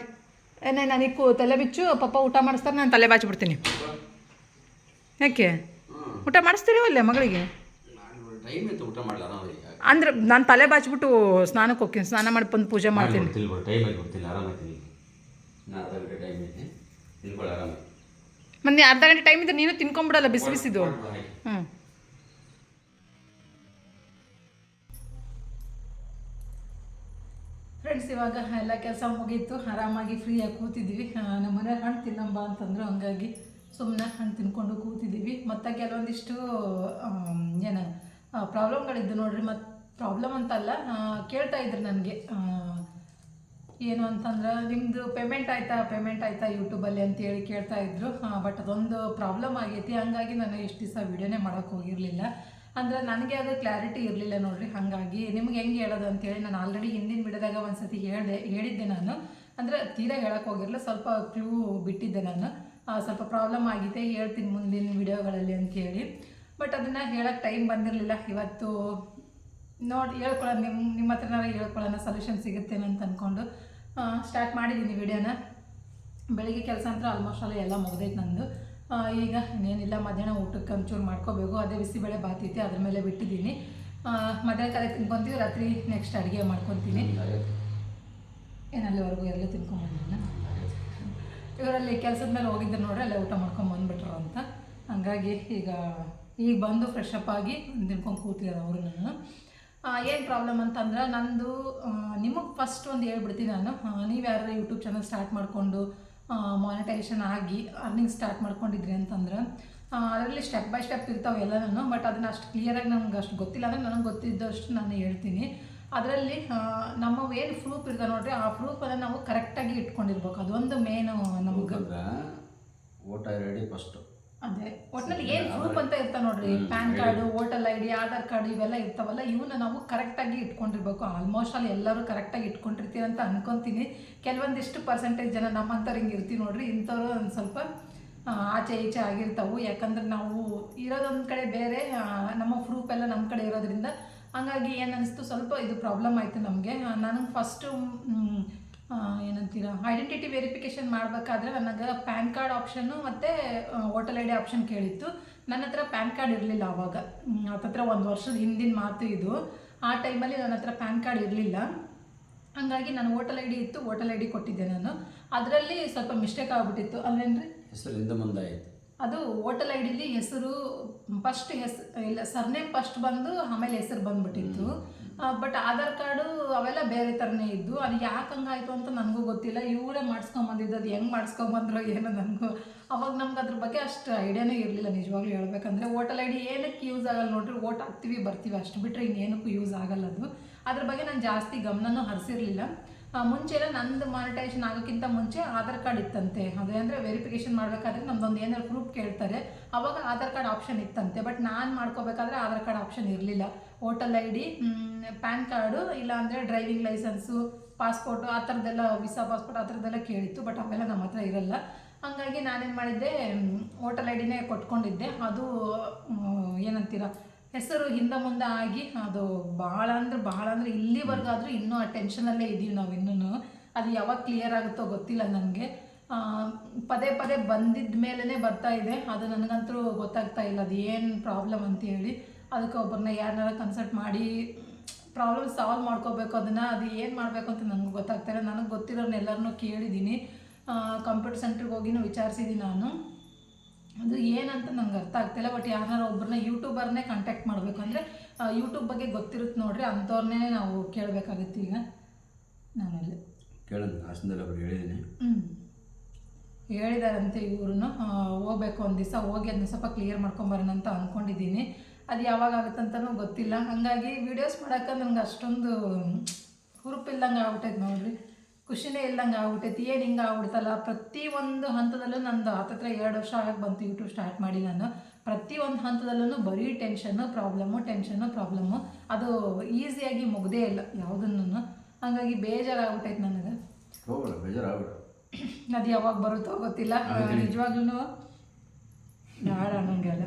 ನನಗೆ ತಲೆ ಬಿಚ್ಚು ಪಪ್ಪ ಊಟ ಮಾಡಿಸ್ತಾರೆ, ನಾನು ತಲೆ ಬಾಚಿಬಿಡ್ತೀನಿ. ಯಾಕೆ ಊಟ ಮಾಡಿಸ್ತೀರಿ ಅಲ್ಲೇ ಮಗಳಿಗೆ? ಅಂದ್ರೆ ನಾನು ತಲೆ ಬಾಚಿಬಿಟ್ಟು ಸ್ನಾನಕ್ಕೆ ಹೋಗ್ತೀನಿ. ಸ್ನಾನ ಮಾಡಿ ಬಂದು ಪೂಜೆ ಮಾಡ್ತೀನಿ. ಮತ್ತೆ ಅರ್ಧ ಗಂಟೆ ಟೈಮ್ ಇದ್ರೆ ನೀನು ತಿನ್ಕೊಂಬಿಡಲ್ಲ ಬಿಸಿದು. ಫ್ರೆಂಡ್ಸ್ ಇವಾಗ ಎಲ್ಲ ಕೆಲಸ ಮುಗೀತು. ಆರಾಮಾಗಿ ಫ್ರೀಯಾಗಿ ಕೂತಿದ್ವಿ. ನಮ್ಮ ಮನೇಲಿ ಹಣ್ಣು ತಿನ್ನಂಬ ಅಂತಂದ್ರು, ಹಂಗಾಗಿ ಸುಮ್ಮನೆ ಹಣ್ಣು ತಿನ್ಕೊಂಡು ಕೂತಿದ್ದೀವಿ. ಮತ್ತು ಕೆಲವೊಂದಿಷ್ಟು ಏನು ಪ್ರಾಬ್ಲಮ್ಗಳಿದ್ದು ನೋಡ್ರಿ. ಮತ್ತು ಪ್ರಾಬ್ಲಮ್ ಅಂತಲ್ಲ, ಕೇಳ್ತಾ ಇದ್ರು ನನಗೆ ಏನು ಅಂತಂದ್ರೆ ನಿಮ್ಮದು ಪೇಮೆಂಟ್ ಆಯಿತಾ ಯೂಟ್ಯೂಬಲ್ಲಿ ಅಂತೇಳಿ ಕೇಳ್ತಾ ಇದ್ರು. ಬಟ್ ಅದೊಂದು ಪ್ರಾಬ್ಲಮ್ ಆಗೈತಿ. ಹಂಗಾಗಿ ನಾನು ಇಷ್ಟು ದಿವಸ ವೀಡಿಯೋನೇ ಮಾಡೋಕ್ಕೆ ಹೋಗಿರಲಿಲ್ಲ. ಅಂದರೆ ನನಗೆ ಅದು ಕ್ಲಾರಿಟಿ ಇರಲಿಲ್ಲ ನೋಡಿರಿ. ಹಾಗಾಗಿ ನಿಮ್ಗೆ ಹೆಂಗೆ ಹೇಳೋದು ಅಂತೇಳಿ ನಾನು ಆಲ್ರೆಡಿ ಹಿಂದಿನ ವಿಡಿಯೋದಾಗ ಒಂದು ಸತಿ ಹೇಳಿದ್ದೆ ನಾನು. ಅಂದರೆ ತೀರಾ ಹೇಳೋಕ್ಕೆ ಹೋಗಿರಲಿಲ್ಲ, ಸ್ವಲ್ಪ ಕ್ಲೂ ಬಿಟ್ಟಿದ್ದೆ ನಾನು. ಸ್ವಲ್ಪ ಪ್ರಾಬ್ಲಮ್ ಆಗಿದೆ, ಹೇಳ್ತೀನಿ ಮುಂದಿನ ವಿಡಿಯೋಗಳಲ್ಲಿ ಅಂಥೇಳಿ. ಬಟ್ ಅದನ್ನು ಹೇಳೋಕ್ಕೆ ಟೈಮ್ ಬಂದಿರಲಿಲ್ಲ. ಇವತ್ತು ನೋಡಿ ಹೇಳ್ಕೊಳ್ಳೋಣ, ನಿಮ್ಮ ಹತ್ರನಾರ ಹೇಳ್ಕೊಳ್ಳೋಣ, ಸೊಲ್ಯೂಷನ್ ಸಿಗುತ್ತೇನೆ ಅಂತ ಅಂದ್ಕೊಂಡು ಸ್ಟಾರ್ಟ್ ಮಾಡಿದ್ದೀನಿ ವಿಡಿಯೋನ. ಬೆಳಿಗ್ಗೆ ಕೆಲಸ ಅಂತ ಆಲ್ಮೋಸ್ಟ್ ಎಲ್ಲ ಮುಗ್ದೈತೆ ನಂದು. ಈಗ ಇನ್ನೇನಿಲ್ಲ, ಮಧ್ಯಾಹ್ನ ಊಟಕ್ಕೆ ಒಂಚೂರು ಮಾಡ್ಕೋಬೇಕು. ಅದೇ ಬಿಸಿಬೇಳೆ ಬಾತೈತಿ, ಅದ್ರ ಮೇಲೆ ಬಿಟ್ಟಿದ್ದೀನಿ. ಮಧ್ಯಾಹ್ನ ಕಡೆ ತಿನ್ಕೊತೀವಿ, ರಾತ್ರಿ ನೆಕ್ಸ್ಟ್ ಅಡುಗೆ ಮಾಡ್ಕೊತೀನಿ. ಏನಲ್ಲಿವರೆಗೂ ಎಲ್ಲ ತಿನ್ಕೊಂಬಂದಿನ ಇವರಲ್ಲಿ ಕೆಲಸದ ಮೇಲೆ ಹೋಗಿದ್ದೆ ನೋಡ್ರಿ, ಅಲ್ಲೇ ಊಟ ಮಾಡ್ಕೊಂಬಂದ್ಬಿಟ್ರು ಅಂತ. ಹಂಗಾಗಿ ಈಗ ಬಂದು ಫ್ರೆಶ್ ಅಪ್ ಆಗಿ ತಿನ್ಕೊಂಡು ಕೂತಿದ್ದಾರೆ ಅವರು. ನಾನು ಏನು ಪ್ರಾಬ್ಲಮ್ ಅಂತಂದ್ರೆ ನಂದು ನಿಮಗೆ ಫಸ್ಟ್ ಒಂದು ಹೇಳ್ಬಿಡ್ತೀನಿ ನಾನು. ನೀವು ಯಾರು ಯೂಟ್ಯೂಬ್ ಚಾನಲ್ ಸ್ಟಾರ್ಟ್ ಮಾಡಿಕೊಂಡು ಮಾನಿಟೈಸೇಷನ್ ಆಗಿ ಅರ್ನಿಂಗ್ ಸ್ಟಾರ್ಟ್ ಮಾಡ್ಕೊಂಡಿದ್ರಿ ಅಂತಂದ್ರೆ ಅದರಲ್ಲಿ ಸ್ಟೆಪ್ ಬೈ ಸ್ಟೆಪ್ ಇರ್ತಾವೆ ಎಲ್ಲ ನಾನು. ಬಟ್ ಅದನ್ನು ಅಷ್ಟು ಕ್ಲಿಯರಾಗಿ ನಮ್ಗೆ ಅಷ್ಟು ಗೊತ್ತಿಲ್ಲ. ಅಂದರೆ ನನಗೆ ಗೊತ್ತಿದ್ದಷ್ಟು ನಾನು ಹೇಳ್ತೀನಿ. ಅದರಲ್ಲಿ ನಮ್ಮ ಏನು ಪ್ರೂಫ್ ಇರ್ತದೆ ನೋಡ್ರಿ, ಆ ಪ್ರೂಫನ್ನು ನಾವು ಕರೆಕ್ಟಾಗಿ ಇಟ್ಕೊಂಡಿರ್ಬೇಕು. ಅದೊಂದು ಮೇನು ನಮ್ಗೆ. Voter I D first. ಅದೇ ಒಟ್ಟಿನಲ್ಲಿ ಏನು ಪ್ರೂಫ್ ಅಂತ ಇರ್ತಾವೆ ನೋಡ್ರಿ, PAN card, voter I D, Aadhaar card ಇವೆಲ್ಲ ಇರ್ತಾವಲ್ಲ, ಇವನ್ನ ನಾವು ಕರೆಕ್ಟಾಗಿ ಇಟ್ಕೊಂಡಿರ್ಬೇಕು. ಆಲ್ಮೋಸ್ಟ್ ಅಲ್ಲಿ ಎಲ್ಲರೂ ಕರೆಕ್ಟಾಗಿ ಇಟ್ಕೊಂಡಿರ್ತೀವಿ ಅಂತ ಅನ್ಕೊತೀನಿ. ಕೆಲವೊಂದಿಷ್ಟು ಪರ್ಸೆಂಟೇಜ್ ಜನ ನಮ್ಮಂಥವ್ರು ಹಿಂಗೆ ಇರ್ತೀವಿ ನೋಡ್ರಿ, ಇಂಥವ್ರು ಒಂದು ಸ್ವಲ್ಪ ಆಚೆ ಈಚೆ ಆಗಿರ್ತಾವೆ. ಯಾಕಂದ್ರೆ ನಾವು ಇರೋದೊಂದು ಕಡೆ ಬೇರೆ, ನಮ್ಮ ಪ್ರೂಫ್ ಎಲ್ಲ ನಮ್ಮ ಕಡೆ ಇರೋದ್ರಿಂದ ಹಂಗಾಗಿ ಏನು ಅನಿಸ್ತು, ಸ್ವಲ್ಪ ಇದು ಪ್ರಾಬ್ಲಮ್ ಆಯಿತು ನಮಗೆ. ನನಗೆ ಫಸ್ಟು ಏನಂತೀರ ಐಡೆಂಟಿಟಿ ವೆರಿಫಿಕೇಷನ್ ಮಾಡಬೇಕಾದ್ರೆ ನನಗೆ ಪ್ಯಾನ್ ಕಾರ್ಡ್ ಆಪ್ಷನ್ನು ಮತ್ತು ವೋಟರ್ ಐ ಡಿ ಆಪ್ಷನ್ ಕೇಳಿತ್ತು. ನನ್ನ ಹತ್ರ ಪ್ಯಾನ್ ಕಾರ್ಡ್ ಇರಲಿಲ್ಲ ಆವಾಗ. ಹತ್ತತ್ರ 1 ವರ್ಷದ ಹಿಂದಿನ ಮಾತು ಇದು. ಆ ಟೈಮಲ್ಲಿ ನನ್ನ ಹತ್ರ ಪ್ಯಾನ್ ಕಾರ್ಡ್ ಇರಲಿಲ್ಲ. ಹಂಗಾಗಿ ನಾನು ವೋಟರ್ ಐ ಡಿ ಇತ್ತು, ವೋಟರ್ ಐ ಡಿ ಕೊಟ್ಟಿದ್ದೆ ನಾನು. ಅದರಲ್ಲಿ ಸ್ವಲ್ಪ ಮಿಸ್ಟೇಕ್ ಆಗಿಬಿಟ್ಟಿತ್ತು. ಅಲ್ಲೇನ್ರಿ ಹೆಸರಿಂದ ಮುಂದೆ ಆಯಿತು. ಅದು ವೋಟರ್ ಐ ಡಿಲಿ ಹೆಸರು ಇಲ್ಲ ಸರ್ನೇಮ್ ಫಸ್ಟ್ ಬಂದು ಆಮೇಲೆ ಹೆಸರು ಬಂದುಬಿಟ್ಟಿತ್ತು. ಬಟ್ ಆಧಾರ್ ಕಾರ್ಡು ಅವೆಲ್ಲ ಬೇರೆ ಥರನೇ ಇದ್ದು. ಅದು ಯಾಕೆ ಹಂಗಾಯಿತು ಅಂತ ನನಗೂ ಗೊತ್ತಿಲ್ಲ. ಇವರೇ ಮಾಡಿಸ್ಕೊಂಬಂದಿದ್ದು. ಅದು ಹೆಂಗೆ ಮಾಡಿಸ್ಕೊಂಬಂದ್ರೋ ಏನೋ ನನಗೂ ಅವಾಗ ನಮ್ಗೆ ಅದ್ರ ಬಗ್ಗೆ ಅಷ್ಟು ಐಡಿಯಾನೇ ಇರಲಿಲ್ಲ ನಿಜವಾಗ್ಲೂ ಹೇಳ್ಬೇಕಂದ್ರೆ. ವೋಟರ್ ಐ ಡಿ ಏನಕ್ಕೆ ಯೂಸ್ ಆಗಲ್ಲ ನೋಡ್ರಿ, ವೋಟ್ ಹಾಕ್ತೀವಿ ಬರ್ತೀವಿ ಅಷ್ಟು ಬಿಟ್ಟರೆ ಇನ್ನೇನಕ್ಕೂ ಯೂಸ್ ಆಗಲ್ಲ ಅದು. ಅದ್ರ ಬಗ್ಗೆ ನಾನು ಜಾಸ್ತಿ ಗಮನನೂ ಹರಿಸಿರಲಿಲ್ಲ. ಮುಂಚೆ ಎಲ್ಲ ನಂದು ಮಾನಿಟೈಸೇಷನ್ ಆಗೋಕ್ಕಿಂತ ಮುಂಚೆ ಆಧಾರ್ ಕಾರ್ಡ್ ಇತ್ತಂತೆ. ಅದೇ ಅಂದರೆ ವೆರಿಫಿಕೇಷನ್ ಮಾಡಬೇಕಾದ್ರೆ ನಮ್ಮದೊಂದು ಏನಾದ್ರು ಪ್ರೂಫ್ ಕೇಳ್ತಾರೆ, ಆವಾಗ ಆಧಾರ್ ಕಾರ್ಡ್ ಆಪ್ಷನ್ ಇತ್ತಂತೆ. ಬಟ್ ನಾನು ಮಾಡ್ಕೋಬೇಕಾದ್ರೆ ಆಧಾರ್ ಕಾರ್ಡ್ ಆಪ್ಷನ್ ಇರಲಿಲ್ಲ. Voter I D, PAN card, ಇಲ್ಲಾಂದರೆ ಡ್ರೈವಿಂಗ್ ಲೈಸೆನ್ಸು, ಪಾಸ್ಪೋರ್ಟು, ಆ ಥರದ್ದೆಲ್ಲ ವೀಸಾ ಪಾಸ್ಪೋರ್ಟ್ ಆ ಥರದ್ದೆಲ್ಲ ಕೇಳಿತ್ತು. ಬಟ್ ಅವೆಲ್ಲ ನಮ್ಮ ಹತ್ರ ಇರಲ್ಲ. ಹಾಗಾಗಿ ನಾನೇನು ಮಾಡಿದ್ದೆ, ವೋಟರ್ ಐ ಡಿನೇ ಕೊಟ್ಕೊಂಡಿದ್ದೆ. ಅದು ಏನಂತೀರ ಹೆಸರು ಹಿಂದೆ ಮುಂದೆ ಆಗಿ ಅದು ಭಾಳ ಅಂದ್ರೆ ಇಲ್ಲಿವರೆಗಾದರೂ ಇನ್ನೂ ಆ ಟೆನ್ಷನಲ್ಲೇ ಇದ್ದೀವಿ ನಾವು ಇನ್ನೂ. ಅದು ಯಾವಾಗ ಕ್ಲಿಯರ್ ಆಗುತ್ತೋ ಗೊತ್ತಿಲ್ಲ ನನಗೆ. ಪದೇ ಬಂದಿದ್ದ ಮೇಲೇ ಬರ್ತಾ ಇದೆ. ಅದು ನನಗಂತೂ ಗೊತ್ತಾಗ್ತಾ ಇಲ್ಲ ಅದು ಏನು ಪ್ರಾಬ್ಲಮ್ ಅಂತೇಳಿ. ಅದಕ್ಕೆ ಒಬ್ಬರನ್ನ ಯಾರನ್ನಾರ ಕನ್ಸಲ್ಟ್ ಮಾಡಿ ಪ್ರಾಬ್ಲಮ್ ಸಾಲ್ವ್ ಮಾಡ್ಕೋಬೇಕು ಅದನ್ನು, ಅದು ಏನು ಮಾಡಬೇಕು ಅಂತ ನನಗೆ ಗೊತ್ತಾಗ್ತಾಯಿಲ್ಲ. ನನಗೆ ಗೊತ್ತಿರೋರ್ನೆಲ್ಲರನ್ನೂ ಕೇಳಿದ್ದೀನಿ, ಕಂಪ್ಯೂಟರ್ ಸೆಂಟ್ರಿಗೆ ಹೋಗಿನೂ ವಿಚಾರಿಸಿದ್ದೀನಿ ನಾನು. ಅದು ಏನಂತ ನಂಗೆ ಅರ್ಥ ಆಗ್ತಿಲ್ಲ. ಬಟ್ ಯಾರನ್ನಾರು ಒಬ್ಬರನ್ನ ಯೂಟ್ಯೂಬರ್ನೇ ಕಾಂಟ್ಯಾಕ್ಟ್ ಮಾಡಬೇಕು ಅಂದರೆ ಯೂಟ್ಯೂಬ್ ಬಗ್ಗೆ ಗೊತ್ತಿರುತ್ತೆ ನೋಡ್ರಿ, ಅಂಥವ್ರನ್ನೇ ನಾವು ಕೇಳಬೇಕಾಗುತ್ತೆ. ಈಗ ನಾನಲ್ಲಿ ಕೇಳೋದು ಹಾಸನದಲ್ಲಿ ಒಬ್ರು ಹೇಳಿದ್ದೀನಿ, ಹೇಳಿದಾರಂತೆ ಇವ್ರೂ. ಹೋಗ್ಬೇಕು ಒಂದು ದಿವಸ, ಹೋಗಿ ಅದನ್ನ ಸ್ವಲ್ಪ ಕ್ಲಿಯರ್ ಮಾಡ್ಕೊಂಬರೋಣ ಅಂತ ಅಂದ್ಕೊಂಡಿದ್ದೀನಿ. ಅದು ಯಾವಾಗ ಆಗುತ್ತಂತನೂ ಗೊತ್ತಿಲ್ಲ. ಹಾಗಾಗಿ ವೀಡಿಯೋಸ್ ಮಾಡೋಕ್ಕೆ ನನಗೆ ಅಷ್ಟೊಂದು ಹುರುಪಿಲ್ದಂಗೆ ಆಗ್ಬಿಟ್ಟೈತೆ ನೋಡ್ರಿ, ಖುಷಿನೇ ಇಲ್ದಂಗೆ ಆಗ್ಬಿಟ್ಟೈತಿ. ಏನು ಹಿಂಗೆ ಆಗ್ಬಿಡ್ತಲ್ಲ, ಪ್ರತಿಯೊಂದು ಹಂತದಲ್ಲೂ ನಂದು ಹತ್ತತ್ರ 2 ವರ್ಷ ಆಗಿ ಬಂತು ಯೂಟ್ಯೂಬ್ ಸ್ಟಾರ್ಟ್ ಮಾಡಿ. ನಾನು ಪ್ರತಿಯೊಂದು ಹಂತದಲ್ಲೂ ಬರೀ ಟೆನ್ಷನ್ನು ಪ್ರಾಬ್ಲಮ್ಮು. ಅದು ಈಸಿಯಾಗಿ ಮುಗ್ದೇ ಇಲ್ಲ ಯಾವುದನ್ನು. ಹಾಗಾಗಿ ಬೇಜಾರಾಗ್ಬಿಟ್ಟೈತೆ ನನಗೆ. ಬೇಜಾರಾಗ್ಬಿಡ, ಅದು ಯಾವಾಗ ಬರುತ್ತೋ ಗೊತ್ತಿಲ್ಲ. ನಿಜವಾಗ್ಲೂ ಬೇಡ ಅನ್ನೋಂಗೆಲ್ಲ.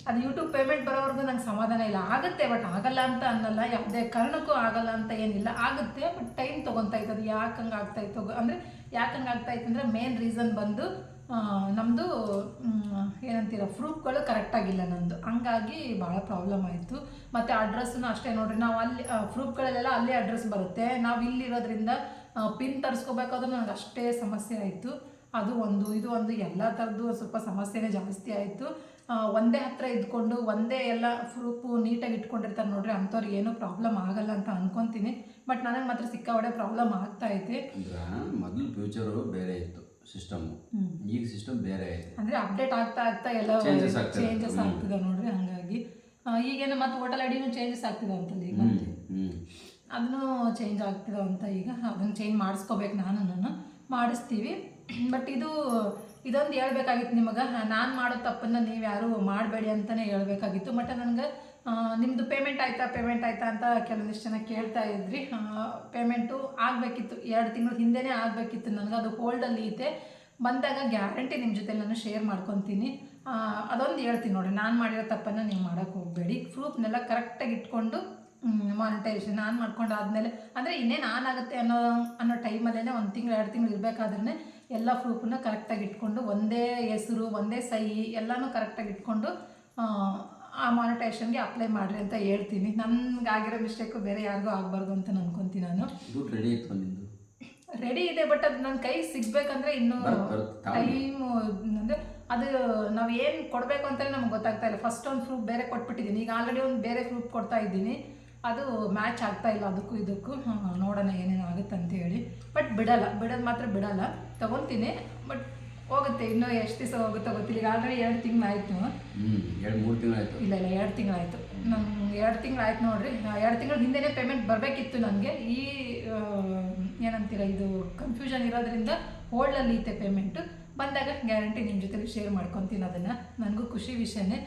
ಅದು ಯೂಟ್ಯೂಬ್ ಪೇಮೆಂಟ್ ಬರೋವರೆಗೂ ನಂಗೆ ಸಮಾಧಾನ ಇಲ್ಲ. ಆಗುತ್ತೆ, ಬಟ್ ಆಗಲ್ಲ ಅಂತ ಅನ್ನಲ್ಲ, ಯಾವುದೇ ಕಾರಣಕ್ಕೂ ಆಗಲ್ಲ ಅಂತ ಏನಿಲ್ಲ, ಆಗುತ್ತೆ. ಬಟ್ ಟೈಮ್ ತೊಗೊತಾಯ್ತು. ಅದು ಯಾಕೆ ಹಂಗೆ ಆಗ್ತಾಯಿತ್ತು ಅಂದರೆ, ಯಾಕೆ ಹಂಗೆ ಆಗ್ತಾಯಿತ್ತು ಅಂದರೆ ಮೇನ್ ರೀಸನ್ ಬಂದು ನಮ್ಮದು ಏನಂತೀರ ಪ್ರೂಫ್ಗಳು ಕರೆಕ್ಟಾಗಿಲ್ಲ ನಂದು. ಹಂಗಾಗಿ ಭಾಳ ಪ್ರಾಬ್ಲಮ್ ಆಯಿತು. ಮತ್ತು ಅಡ್ರೆಸ್ಸನ್ನು ಅಷ್ಟೇ ನೋಡಿರಿ, ನಾವು ಅಲ್ಲಿ ಪ್ರೂಫ್ಗಳಲ್ಲೆಲ್ಲ ಅಲ್ಲೇ ಅಡ್ರೆಸ್ ಬರುತ್ತೆ. ನಾವು ಇಲ್ಲಿರೋದ್ರಿಂದ ಪಿನ್ ತರಿಸ್ಕೋಬೇಕಾದ್ರೂ ನನಗೆ ಅಷ್ಟೇ ಸಮಸ್ಯೆ ಆಯಿತು. ಅದು ಒಂದು ಇದು ಒಂದು ಎಲ್ಲ ಥರದ್ದು ಸ್ವಲ್ಪ ಸಮಸ್ಯೆನೇ ಜಾಸ್ತಿ ಆಯಿತು. ಒಂದೇ ಹತ್ರ ಇದ್ಕೊಂಡು ಒಂದೇ ಎಲ್ಲ ಪ್ರೂಫು ನೀಟಾಗಿ ಇಟ್ಕೊಂಡಿರ್ತಾರೆ ನೋಡ್ರಿ, ಅಂಥವ್ರಿಗೆ ಏನೂ ಪ್ರಾಬ್ಲಮ್ ಆಗಲ್ಲ ಅಂತ ಅನ್ಕೊತೀನಿ. ಬಟ್ ನನಗೆ ಮಾತ್ರ ಸಿಕ್ಕಾಪಟ್ಟೆ ಪ್ರಾಬ್ಲಮ್ ಆಗ್ತಾಯಿದೆ. ಮೊದಲು ಫ್ಯೂಚರು ಬೇರೆ ಇತ್ತು ಸಿಸ್ಟಮ್ಮು, ಈಗ ಸಿಸ್ಟಮ್ ಬೇರೆ ಐತೆ. ಅಂದರೆ ಅಪ್ಡೇಟ್ ಆಗ್ತಾ ಎಲ್ಲ ಚೇಂಜಸ್ ಆಗ್ತಿದೆ ನೋಡ್ರಿ. ಹಾಗಾಗಿ ಈಗೇನು ಮತ್ತು ಹೋಟೆಲ್ ಐಡಿನೂ ಚೇಂಜಸ್ ಆಗ್ತಿದೆ ಅಂತಲ್ಲ ಈಗ, ಅದನ್ನು ಚೇಂಜ್ ಆಗ್ತಿದೆ ಅಂತ. ಈಗ ಅದನ್ನು ಚೇಂಜ್ ಮಾಡಿಸ್ಕೋಬೇಕು, ನಾನು ಮಾಡಿಸ್ತೀವಿ. ಬಟ್ ಇದೊಂದು ಹೇಳ್ಬೇಕಾಗಿತ್ತು ನಿಮಗೆ, ನಾನು ಮಾಡೋ ತಪ್ಪನ್ನು ನೀವು ಯಾರು ಮಾಡಬೇಡಿ ಅಂತಲೇ ಹೇಳ್ಬೇಕಾಗಿತ್ತು. ಬಟ್ ನನಗೆ ನಿಮ್ಮದು ಪೇಮೆಂಟ್ ಆಯಿತಾ ಅಂತ ಕೆಲವೊಂದಿಷ್ಟು ಜನ ಕೇಳ್ತಾ ಇದ್ರಿ. ಪೇಮೆಂಟು ಆಗಬೇಕಿತ್ತು, 2 ತಿಂಗಳ ಹಿಂದೆನೇ ಆಗಬೇಕಿತ್ತು ನನಗೆ. ಅದು ಹೋಲ್ಡಲ್ಲಿ ಐತೆ, ಬಂದಾಗ ಗ್ಯಾರಂಟಿ ನಿಮ್ಮ ಜೊತೆ ನಾನು ಶೇರ್ ಮಾಡ್ಕೊತೀನಿ. ಅದೊಂದು ಹೇಳ್ತೀನಿ ನೋಡಿರಿ, ನಾನು ಮಾಡಿರೋ ತಪ್ಪನ್ನು ನೀವು ಮಾಡೋಕ್ಕೆ ಹೋಗಬೇಡಿ. ಪ್ರೂಫ್ನೆಲ್ಲ ಕರೆಕ್ಟಾಗಿ ಇಟ್ಕೊಂಡು ಮಾನಿಟೈಸೇಷನ್ ನಾನು ಮಾಡ್ಕೊಂಡು ಆದಮೇಲೆ, ಅಂದರೆ ಇನ್ನೇನು ಆಗುತ್ತೆ ಅನ್ನೋ ಟೈಮಲ್ಲೇ 1 ತಿಂಗಳು 2 ತಿಂಗಳು ಇರಬೇಕಾದ್ರೆ ಎಲ್ಲ ಪ್ರೂಫನ್ನ ಕರೆಕ್ಟಾಗಿ ಇಟ್ಕೊಂಡು, ಒಂದೇ ಹೆಸರು ಒಂದೇ ಸಹಿ ಎಲ್ಲನೂ ಕರೆಕ್ಟಾಗಿ ಇಟ್ಕೊಂಡು ಆ ಮಾನಿಟೈಸೇಷನ್ಗೆ ಅಪ್ಲೈ ಮಾಡಿರಿ ಅಂತ ಹೇಳ್ತೀನಿ. ನನಗಾಗಿರೋ ಮಿಸ್ಟೇಕು ಬೇರೆ ಯಾರಿಗೂ ಆಗಬಾರ್ದು ಅಂತ ಅನ್ಕೊತೀನಿ ನಾನು. ರೆಡಿ ಇದೆ, ಬಟ್ ಅದು ನನ್ನ ಕೈ ಸಿಗಬೇಕಂದ್ರೆ ಇನ್ನೂ ಟೈಮು. ಅಂದರೆ ಅದು ನಾವು ಏನು ಕೊಡಬೇಕು ಅಂತಲೇ ನಮ್ಗೆ ಗೊತ್ತಾಗ್ತಾ ಇಲ್ಲ. ಫಸ್ಟ್ ಒಂದು ಪ್ರೂಫ್ ಬೇರೆ ಕೊಟ್ಬಿಟ್ಟಿದ್ದೀನಿ, ಈಗ ಆಲ್ರೆಡಿ ಒಂದು ಬೇರೆ ಪ್ರೂಫ್ ಕೊಡ್ತಾ ಇದ್ದೀನಿ. ಅದು ಮ್ಯಾಚ್ ಆಗ್ತಾ ಇಲ್ಲ ಅದಕ್ಕೂ ಇದಕ್ಕೂ. ನೋಡೋಣ ಏನೇನು ಆಗುತ್ತೆ ಅಂತೇಳಿ. ಬಟ್ ಬಿಡೋದು ಮಾತ್ರ ಬಿಡಲ್ಲ, ತೊಗೊತೀನಿ. ಬಟ್ ಹೋಗುತ್ತೆ, ಇನ್ನೂ ಎಷ್ಟು ದಿವಸ ಹೋಗುತ್ತೋ ಗೊತ್ತಿಲ್ಲ. ಈಗ ಆಲ್ರೆಡಿ 2 ತಿಂಗಳಾಯಿತು. 2-3 ತಿಂಗಳಾಯಿತು. ಇಲ್ಲ 2 ತಿಂಗಳಾಯಿತು. ನಂಗೆ 2 ತಿಂಗಳಾಯ್ತು ನೋಡಿರಿ. 2 ತಿಂಗಳ ಹಿಂದೆನೇ ಪೇಮೆಂಟ್ ಬರಬೇಕಿತ್ತು ನನಗೆ. ಈ ಏನಂತೀರ, ಇದು ಕನ್ಫ್ಯೂಷನ್ ಇರೋದ್ರಿಂದ ಹೋಲ್ಡಲ್ಲಿ ಐತೆ ಪೇಮೆಂಟು. ಬಂದಾಗ ಗ್ಯಾರಂಟಿ ನಿಮ್ಮ ಜೊತೆಲಿ ಶೇರ್ ಮಾಡ್ಕೊತೀನಿ. ಅದನ್ನು ನನಗೂ ಖುಷಿ ವಿಷಯನೇ.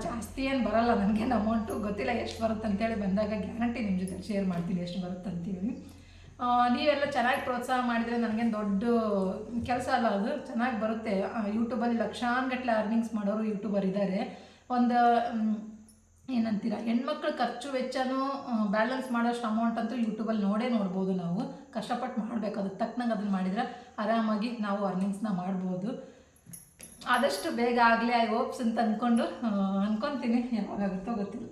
ಜಾಸ್ತಿ ಏನು ಬರಲ್ಲ ನನಗೇನು ಅಮೌಂಟು, ಗೊತ್ತಿಲ್ಲ ಎಷ್ಟು ಬರುತ್ತೆ ಅಂತೇಳಿ. ಬಂದಾಗ ಗ್ಯಾರಂಟಿ ನಿಮ್ಮ ಜೊತೆ ಶೇರ್ ಮಾಡ್ತೀನಿ ಎಷ್ಟು ಬರುತ್ತೆ ಅಂತೇಳಿ. ನೀವೆಲ್ಲ ಚೆನ್ನಾಗಿ ಪ್ರೋತ್ಸಾಹ ಮಾಡಿದರೆ ನನಗೇನು ದೊಡ್ಡ ಕೆಲಸ ಅಲ್ಲ, ಅದು ಚೆನ್ನಾಗಿ ಬರುತ್ತೆ. ಯೂಟ್ಯೂಬಲ್ಲಿ ಲಕ್ಷಾನುಗಟ್ಟಲೆ ಅರ್ನಿಂಗ್ಸ್ ಮಾಡೋರು ಯೂಟ್ಯೂಬರ್ ಇದ್ದಾರೆ. ಒಂದು ಏನಂತೀರ, ಹೆಣ್ಮಕ್ಳು ಖರ್ಚು ವೆಚ್ಚನೂ ಬ್ಯಾಲೆನ್ಸ್ ಮಾಡೋಷ್ಟು ಅಮೌಂಟ್ ಅಂತೂ ಯೂಟ್ಯೂಬಲ್ಲಿ ನೋಡ್ಬೋದು ನಾವು. ಕಷ್ಟಪಟ್ಟು ಮಾಡಬೇಕು, ಅದಕ್ಕೆ ತಕ್ಕನಂಗೆ ಅದನ್ನು ಮಾಡಿದರೆ ಆರಾಮಾಗಿ ನಾವು ಅರ್ನಿಂಗ್ಸ್ನ ಮಾಡ್ಬೋದು. ಆದಷ್ಟು ಬೇಗ ಆಗಲಿ, ಐ ಹೋಪ್ಸ್ ಅಂತ ಅನ್ಕೊತೀನಿ. ಯಾವಾಗಾಗುತ್ತೋ ಗೊತ್ತಿಲ್ಲ.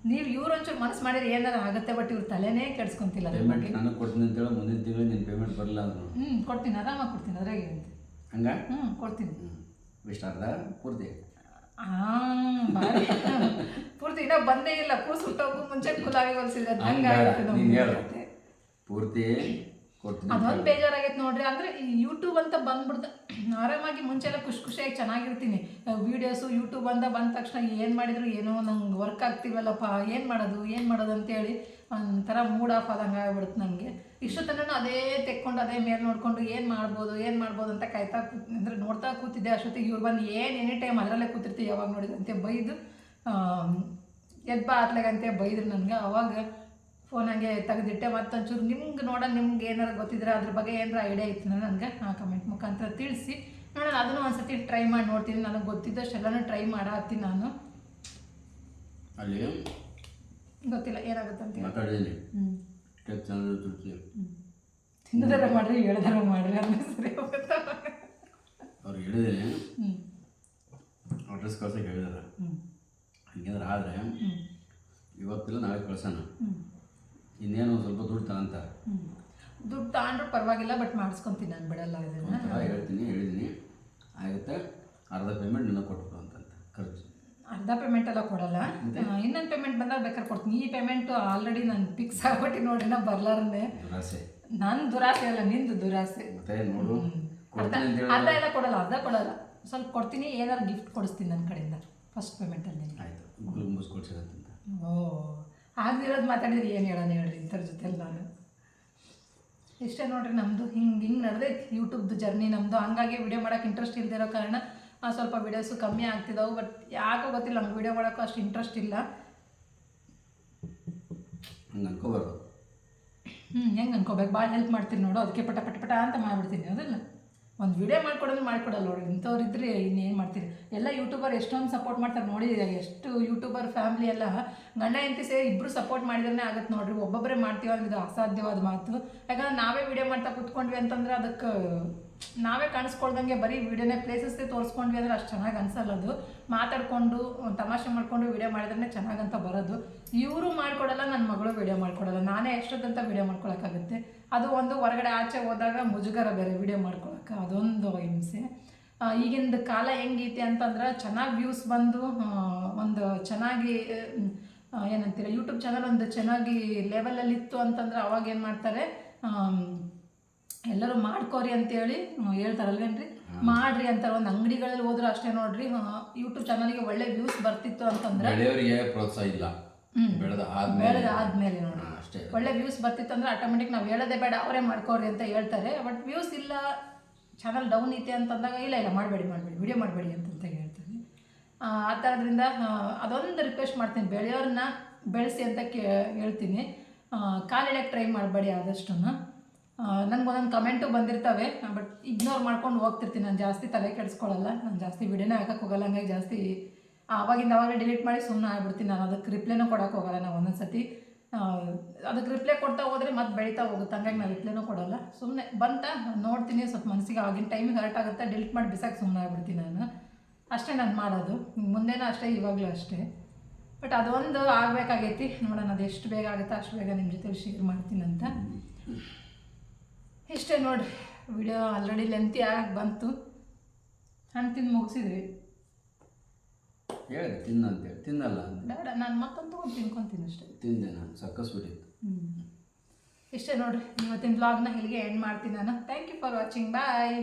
ನೀವು ಇವ್ರೊಂಚೂರು ಮನಸ್ಸು ಮಾಡಿದ್ರೆ ಏನಾರು ಆಗುತ್ತೆ, ಬಟ್ ಇವ್ರ ತಲೆನೇ ಕೆಡ್ಸ್ಕೊಂತಿಲ್ಲ. ನಾನು ಕೊಡ್ತೀನಿ ಅಂತೇಳಿ ಮುಂದಿನ ತಿಂಗಳು ನಿನ್ನ ಪೇಮೆಂಟ್ ಬರಲ್ಲ ಅಂದರು. ಕೊಡ್ತೀನಿ, ಆರಾಮಾಗಿ ಕೊಡ್ತೀನಿ, ಅದ್ರಾಗ ಏನಂತೆ ಹಂಗ ಕೊಡ್ತೀನಿ. ಇಷ್ಟ ಅರ್ಧ ಪೂರ್ತಿ ಪೂರ್ತಿ ಇನ್ನೂ ಬಂದೇ ಇಲ್ಲ. ಕೂಸು ಹುಟ್ಟೋಕ್ಕೂ ಮುಂಚೆ ಕುಲಾವಿ ಹೊಲಿಸಿದ್ರೆ ಪೂರ್ತಿ ಕೊಡ್ತೀನಿ. ಅದೊಂದು ಬೇಜಾರಾಗೈತೆ ನೋಡ್ರಿ. ಅಂದರೆ ಈ ಯೂಟ್ಯೂಬ್ ಅಂತ ಬಂದ್ಬಿಡ್ತು. ಆರಾಮಾಗಿ ಮುಂಚೆ ಎಲ್ಲ ಖುಷಿಯಾಗಿ ಚೆನ್ನಾಗಿರ್ತೀನಿ. ವೀಡಿಯೋಸು ಯೂಟ್ಯೂಬ್ ಅಂತ ಬಂದ ತಕ್ಷಣ ಏನು ಮಾಡಿದ್ರು ಏನೋ ನಂಗೆ ವರ್ಕ್ ಆಗ್ತಿವಲ್ಲಪ್ಪ, ಏನು ಮಾಡೋದು ಅಂತೇಳಿ ಒಂಥರ ಮೂಡ್ ಆಫ್ ಆದಂಗೆ ಆಗ್ಬಿಡುತ್ತೆ ನನಗೆ. ಇಷ್ಟೊತ್ತನ ಅದೇ ತೆಕ್ಕೊಂಡು ಅದೇ ಮೇಲೆ ನೋಡಿಕೊಂಡು ಏನು ಮಾಡ್ಬೋದು ಅಂತ ಕಾಯ್ತಾ ಅಂದರೆ ನೋಡ್ತಾ ಕೂತಿದ್ದೆ. ಅಷ್ಟೊತ್ತಿಗೆ ಇವ್ರು ಬಂದು ಎನಿ ಟೈಮ್ ಅದರಲ್ಲೇ ಕೂತಿರ್ತೀವಿ, ಯಾವಾಗ ನೋಡಿದಂತೆ ಬೈದು ಎದ್ದು ಆತ್ಲಾಗಂತೆ ಬೈದ್ರು ನನಗೆ. ಅವಾಗ ಫೋನಾಗೆ ತೆಗೆದಿಟ್ಟೆ. ಮತ್ತೊಂಚೂರು ನಿಮ್ಗೆ ಏನಾರು ಗೊತ್ತಿದ್ರೆ ಅದ್ರ ಬಗ್ಗೆ ಏನಾರು ಐಡಿಯಾ ಇತ್ತು ನನಗೆ ಕಮೆಂಟ್ ಮುಖಾಂತರ ತಿಳಿಸಿ ನೋಡೋಣ. ಅದನ್ನು ಒಂದ್ಸತಿ ಟ್ರೈ ಮಾಡಿ ನೋಡ್ತೀನಿ. ನನಗೆ ಗೊತ್ತಿದ್ದಷ್ಟೆಲ್ಲನೂ ಟ್ರೈ ಮಾಡತ್ತೀನಿ ನಾನು. ಅಲ್ಲಿ ಗೊತ್ತಿಲ್ಲ ಏನಾಗುತ್ತೆ ಅಂತ ತಿನ್ನದಾರ ಮಾಡ್ರಿ, ಹೇಳ್ದಾರ ಮಾಡ್ರಿ ಅಂದ್ರೆ ಸರಿ ಹೋಗುತ್ತಾ. ಅವ್ರು ಹೇಳಿದ್ರೆ ಅಡ್ರೆಸ್ ಕಳ್ಸಕ್ಕೆ ಹೇಳಿದಾರೆ. ಹಂಗಂದ್ರೆ ಆದರೆ ಇವತ್ತಿಲ್ಲ ನಾಳೆ ಕಳ್ಸೋಣ. ಇನ್ನೇನು ಸ್ವಲ್ಪ ದುಡ್ಡು ತಗೊಂತಾರೆ. ದುಡ್ಡು ತಗೊಂಡ್ರು ಪರವಾಗಿಲ್ಲ, ಬಟ್ ಮಾಡಿಸ್ಕೊತೀನಿ ನಾನು, ಬಿಡಲ್ಲ ಇದನ್ನು. ಒಂಥರ ಹೇಳಿದ್ದೀನಿ ಆಗುತ್ತೆ, ಅರ್ಧ ಪೇಮೆಂಟ್ ನಿನ್ನ ಕೊಟ್ಬಿಡು ಅಂತಂತ ಖರ್ಚು. ಅರ್ಧ ಪೇಮೆಂಟ್ ಎಲ್ಲ ಕೊಡಲ್ಲ, ಇನ್ನೊಂದು ಪೇಮೆಂಟ್ ಬಂದಾಗ ಬೇಕಾದ್ರೆ ಕೊಡ್ತೀನಿ. ಈ ಪೇಮೆಂಟು ಆಲ್ರೆಡಿ ನಾನು ಫಿಕ್ಸ್ ಆಗ್ಬಿಟ್ಟು ನೋಡಿ, ನಾ ಬರ್ಲಾರನೆ. ದುರಾಸೆ ನನ್ನ ದುರಾಸೆ ಅಲ್ಲ, ನಿಂದು ದುರಾಸೆ. ಮತ್ತೆ ನೋಡು, ಅರ್ಧ ಎಲ್ಲ ಕೊಡಲ್ಲ, ಅರ್ಧ ಕೊಡಲ್ಲ, ಸ್ವಲ್ಪ ಕೊಡ್ತೀನಿ. ಏನಾರು ಗಿಫ್ಟ್ ಕೊಡಿಸ್ತೀನಿ ನನ್ನ ಕಡೆಯಿಂದ ಫಸ್ಟ್ ಪೇಮೆಂಟಲ್ಲಿ. ಆಯಿತು, ಗುಲ್ಗುಲ್ ಮುಸ್ಕೊಳ್ಸಿರತ್ತಂತ. ಓ, ಆಗಿರೋದು ಮಾತಾಡಿದ್ರೆ ಏನು ಹೇಳೋಣ ಹೇಳ್ರಿ ಇಂಥರ ಜೊತೆಲಿ. ನಾನು ಇಷ್ಟೇ ನೋಡ್ರಿ, ನಮ್ಮದು ಹಿಂಗೆ ನಡೆದೈತಿ ಯೂಟ್ಯೂಬ್ದು ಜರ್ನಿ ನಮ್ಮದು. ಹಂಗಾಗಿ ವಿಡಿಯೋ ಮಾಡೋಕೆ ಇಂಟ್ರೆಸ್ಟ್ ಇಲ್ದಿರೋ ಕಾರಣ ಸ್ವಲ್ಪ ವೀಡಿಯೋಸು ಕಮ್ಮಿ ಆಗ್ತಿದ್ದಾವೆ. ಬಟ್ ಯಾಕೋ ಗೊತ್ತಿಲ್ಲ, ನಮ್ಗೆ ವೀಡಿಯೋ ಮಾಡೋಕ್ಕೂ ಅಷ್ಟು ಇಂಟ್ರೆಸ್ಟ್ ಇಲ್ಲ. ಹಂಗೆ ಅನ್ಕೋಬಾರ್ದು. ಹೆಂಗೆ ಅನ್ಕೋಬೇಕು, ಭಾಳ ಹೆಲ್ಪ್ ಮಾಡ್ತೀನಿ ನೋಡು, ಅದಕ್ಕೆ ಪಟ ಪಟ ಪಟ ಅಂತ ಮಾಡಿಬಿಡ್ತೀನಿ. ಅದಲ್ಲ, ಒಂದು ವಿಡಿಯೋ ಮಾಡ್ಕೊಡೋದು ಮಾಡ್ಕೊಡಲ್ಲ ನೋಡಿ. ಇಂಥವ್ರು ಇದ್ದರೆ ಇನ್ನೇನು ಮಾಡ್ತೀರಿ. ಎಲ್ಲ ಯೂಟ್ಯೂಬರ್ ಎಷ್ಟೊಂದು ಸಪೋರ್ಟ್ ಮಾಡ್ತಾರೆ ನೋಡಿ. ಎಷ್ಟು ಯೂಟ್ಯೂಬರ್ ಫ್ಯಾಮ್ಲಿ ಎಲ್ಲ ಗಂಡ ಹೆಂಡತಿ ಸೇರಿ ಇಬ್ಬರು ಸಪೋರ್ಟ್ ಮಾಡಿದ್ರೆ ಆಗುತ್ತೆ ನೋಡ್ರಿ. ಒಬ್ಬೊಬ್ಬರೇ ಮಾಡ್ತೀವಿ ಅಂದ್ರೆ ಇದು ಅಸಾಧ್ಯವಾದ ಮಾತು. ಯಾಕಂದ್ರೆ ನಾವೇ ವಿಡಿಯೋ ಮಾಡ್ತಾ ಕೂತ್ಕೊಂಡ್ವಿ ಅಂತಂದ್ರೆ ಅದಕ್ಕೆ ನಾವೇ ಕಾಣಿಸ್ಕೊಳ್ದಂಗೆ ಬರೀ ವಿಡಿಯೋನೇ ಪ್ಲೇಸಸ್ಸೇ ತೋರಿಸ್ಕೊಂಡ್ವಿ ಅಂದ್ರೆ ಅಷ್ಟು ಚೆನ್ನಾಗಿ ಅನ್ಸಲ್ಲ. ಅದು ಮಾತಾಡಿಕೊಂಡು ತಮಾಷೆ ಮಾಡಿಕೊಂಡು ವಿಡಿಯೋ ಮಾಡಿದ್ರೆ ಚೆನ್ನಾಗಂತ ಬರೋದು. ಇವರು ಮಾಡ್ಕೊಡಲ್ಲ, ನನ್ನ ಮಗಳು ವಿಡಿಯೋ ಮಾಡ್ಕೊಡಲ್ಲ. ನಾನೇ ಎಷ್ಟೊತ್ತಂತ ವಿಡಿಯೋ ಮಾಡ್ಕೊಳಕ್ಕಾಗುತ್ತೆ. ಅದು ಒಂದು ಹೊರಗಡೆ ಆಚೆ ಹೋದಾಗ ಮುಜುಗರ ಬೇರೆ ವಿಡಿಯೋ ಮಾಡ್ಕೊಳಕ್ಕೆ, ಅದೊಂದು ಹಿಂಸೆ. ಈಗಿಂದ ಕಾಲ ಹೆಂಗೈತಿ ಅಂತಂದ್ರೆ ಚೆನ್ನಾಗಿ ವ್ಯೂಸ್ ಬಂದು ಒಂದು ಚೆನ್ನಾಗಿ ಏನಂತೀರ ಯೂಟ್ಯೂಬ್ ಚಾನಲ್ ಒಂದು ಚೆನ್ನಾಗಿ ಲೆವೆಲಲ್ಲಿ ಇತ್ತು ಅಂತಂದ್ರೆ ಅವಾಗ ಏನು ಮಾಡ್ತಾರೆ, ಎಲ್ಲರೂ ಮಾಡ್ಕೋರಿ ಅಂತೇಳಿ ಹೇಳ್ತಾರಲ್ವೇನ್ರಿ, ಮಾಡ್ರಿ ಅಂತಾರೆ. ಒಂದು ಅಂಗಡಿಗಳಲ್ಲಿ ಹೋದ್ರೂ ಅಷ್ಟೇ ನೋಡ್ರಿ, ಯೂಟ್ಯೂಬ್ ಚಾನಲ್ಗೆ ಒಳ್ಳೆ ವ್ಯೂಸ್ ಬರ್ತಿತ್ತು ಅಂತಂದ್ರೆ ಬೆಳೆಯವರಿಗೆ ಪ್ರೋತ್ಸಾಹ ಇಲ್ಲ, ಬೆಳೆದ ಆದ್ಮೇಲೆ ನೋಡ್ರಿ ಅಷ್ಟೇ ಒಳ್ಳೆ ವ್ಯೂಸ್ ಬರ್ತಿತ್ತು ಅಂದ್ರೆ ಆಟೋಮೆಟಿಕ್ ನಾವು ಹೇಳೋದೇ ಬೇಡ, ಅವರೇ ಮಾಡ್ಕೋರಿ ಅಂತ ಹೇಳ್ತಾರೆ. ಬಟ್ ವ್ಯೂಸ್ ಇಲ್ಲ, ಚಾನಲ್ ಡೌನ್ ಐತೆ ಅಂತಂದಾಗ ಇಲ್ಲ ಮಾಡಬೇಡಿ ವಿಡಿಯೋ ಮಾಡಬೇಡಿ ಅಂತ ಹೇಳ್ತಾರೆ. ಆ ಥರದ್ರಿಂದ ಅದೊಂದು ರಿಕ್ವೆಸ್ಟ್ ಮಾಡ್ತೀನಿ, ಬೆಳೆಯೋರನ್ನ ಬೆಳೆಸಿ ಅಂತ ಹೇಳ್ತೀನಿ. ಕಾಲಿಡಕ್ಕೆ ಟ್ರೈ ಮಾಡಬೇಡಿ ಆದಷ್ಟು. ನನಗೆ ಒಂದೊಂದು ಕಮೆಂಟು ಬಂದಿರ್ತವೆ, ಬಟ್ ಇಗ್ನೋರ್ ಮಾಡ್ಕೊಂಡು ಹೋಗ್ತಿರ್ತೀನಿ. ನಾನು ಜಾಸ್ತಿ ತಲೆ ಕೆಡಿಸ್ಕೊಳ್ಳಲ್ಲ, ನಾನು ಜಾಸ್ತಿ ವಿಡಿಯೋನೇ ಹಾಕಕ್ಕೆ ಹೋಗಲ್ಲ. ಹಂಗಾಗಿ ಜಾಸ್ತಿ ಆವಾಗಿಂದ ಅವಾಗಲೇ ಡಿಲೀಟ್ ಮಾಡಿ ಸುಮ್ಮನೆ ಆಗ್ಬಿಡ್ತೀನಿ. ನಾನು ಅದಕ್ಕೆ ರಿಪ್ಲೈನೂ ಕೊಡೋಕೆ ಹೋಗಲ್ಲ. ನಾವು ಒಂದೊಂದು ಸತಿ ಅದಕ್ಕೆ ರಿಪ್ಲೈ ಕೊಡ್ತಾ ಹೋದರೆ ಮತ್ತೆ ಬೆಳೀತಾ ಹೋಗುತ್ತೆ. ಹಂಗಾಗಿ ನಾನು ರಿಪ್ಲೈನೂ ಕೊಡೋಲ್ಲ. ಸುಮ್ಮನೆ ಬಂತ ನೋಡ್ತೀನಿ, ಸ್ವಲ್ಪ ಮನಸ್ಸಿಗೆ ಆಗಿನ ಟೈಮಿಗೆ ಹರ್ಟ್ ಆಗುತ್ತೆ, ಡಿಲೀಟ್ ಮಾಡಿ ಬಿಸಾಕಿ ಸುಮ್ಮನೆ ಆಗ್ಬಿಡ್ತೀನಿ. ನಾನು ಅಷ್ಟೇ ನಾನು ಮಾಡೋದು, ಮುಂದೆನೂ ಅಷ್ಟೇ, ಇವಾಗಲೂ ಅಷ್ಟೇ. ಬಟ್ ಅದೊಂದು ಆಗಬೇಕಾಗೈತಿ, ನೋಡೋಣ ಅದು ಎಷ್ಟು ಬೇಗ ಆಗುತ್ತೋ ಅಷ್ಟು ಬೇಗ ನಿಮ್ಮ ಜೊತೆ ಶೇರ್ ಮಾಡ್ತೀನಂತ. ಇಷ್ಟೇ ನೋಡಿರಿ, ವಿಡಿಯೋ ಆಲ್ರೆಡಿ ಲೆಂತಿ ಆಗಿ ಬಂತು. ಹಣ್ಣು ತಿಂದು ಮುಗಿಸಿದ್ರಿ, ಹೇಳಿದೆ ತಿನ್ನಂತೇಳಿ, ತಿನ್ನಲ್ಲ ಅಂತ ಬೇಡ, ನಾನು ಮತ್ತೊಂದು ತೊಗೊಂಡು ತಿನ್ಕೊತೀನಿ ಅಷ್ಟೇ. ತಿಂದೆ, ನಾನು ಸಕ್ಕಸ್ಬಿಟ್ಟಿತ್ತು. ಇಷ್ಟೇ ನೋಡಿರಿ, ಇವತ್ತಿನ ಬ್ಲಾಗ್ನ ಇಲ್ಲಿಗೆ ಎಂಡ್ ಮಾಡ್ತೀನಿ ನಾನು. Thank you for watching, bye.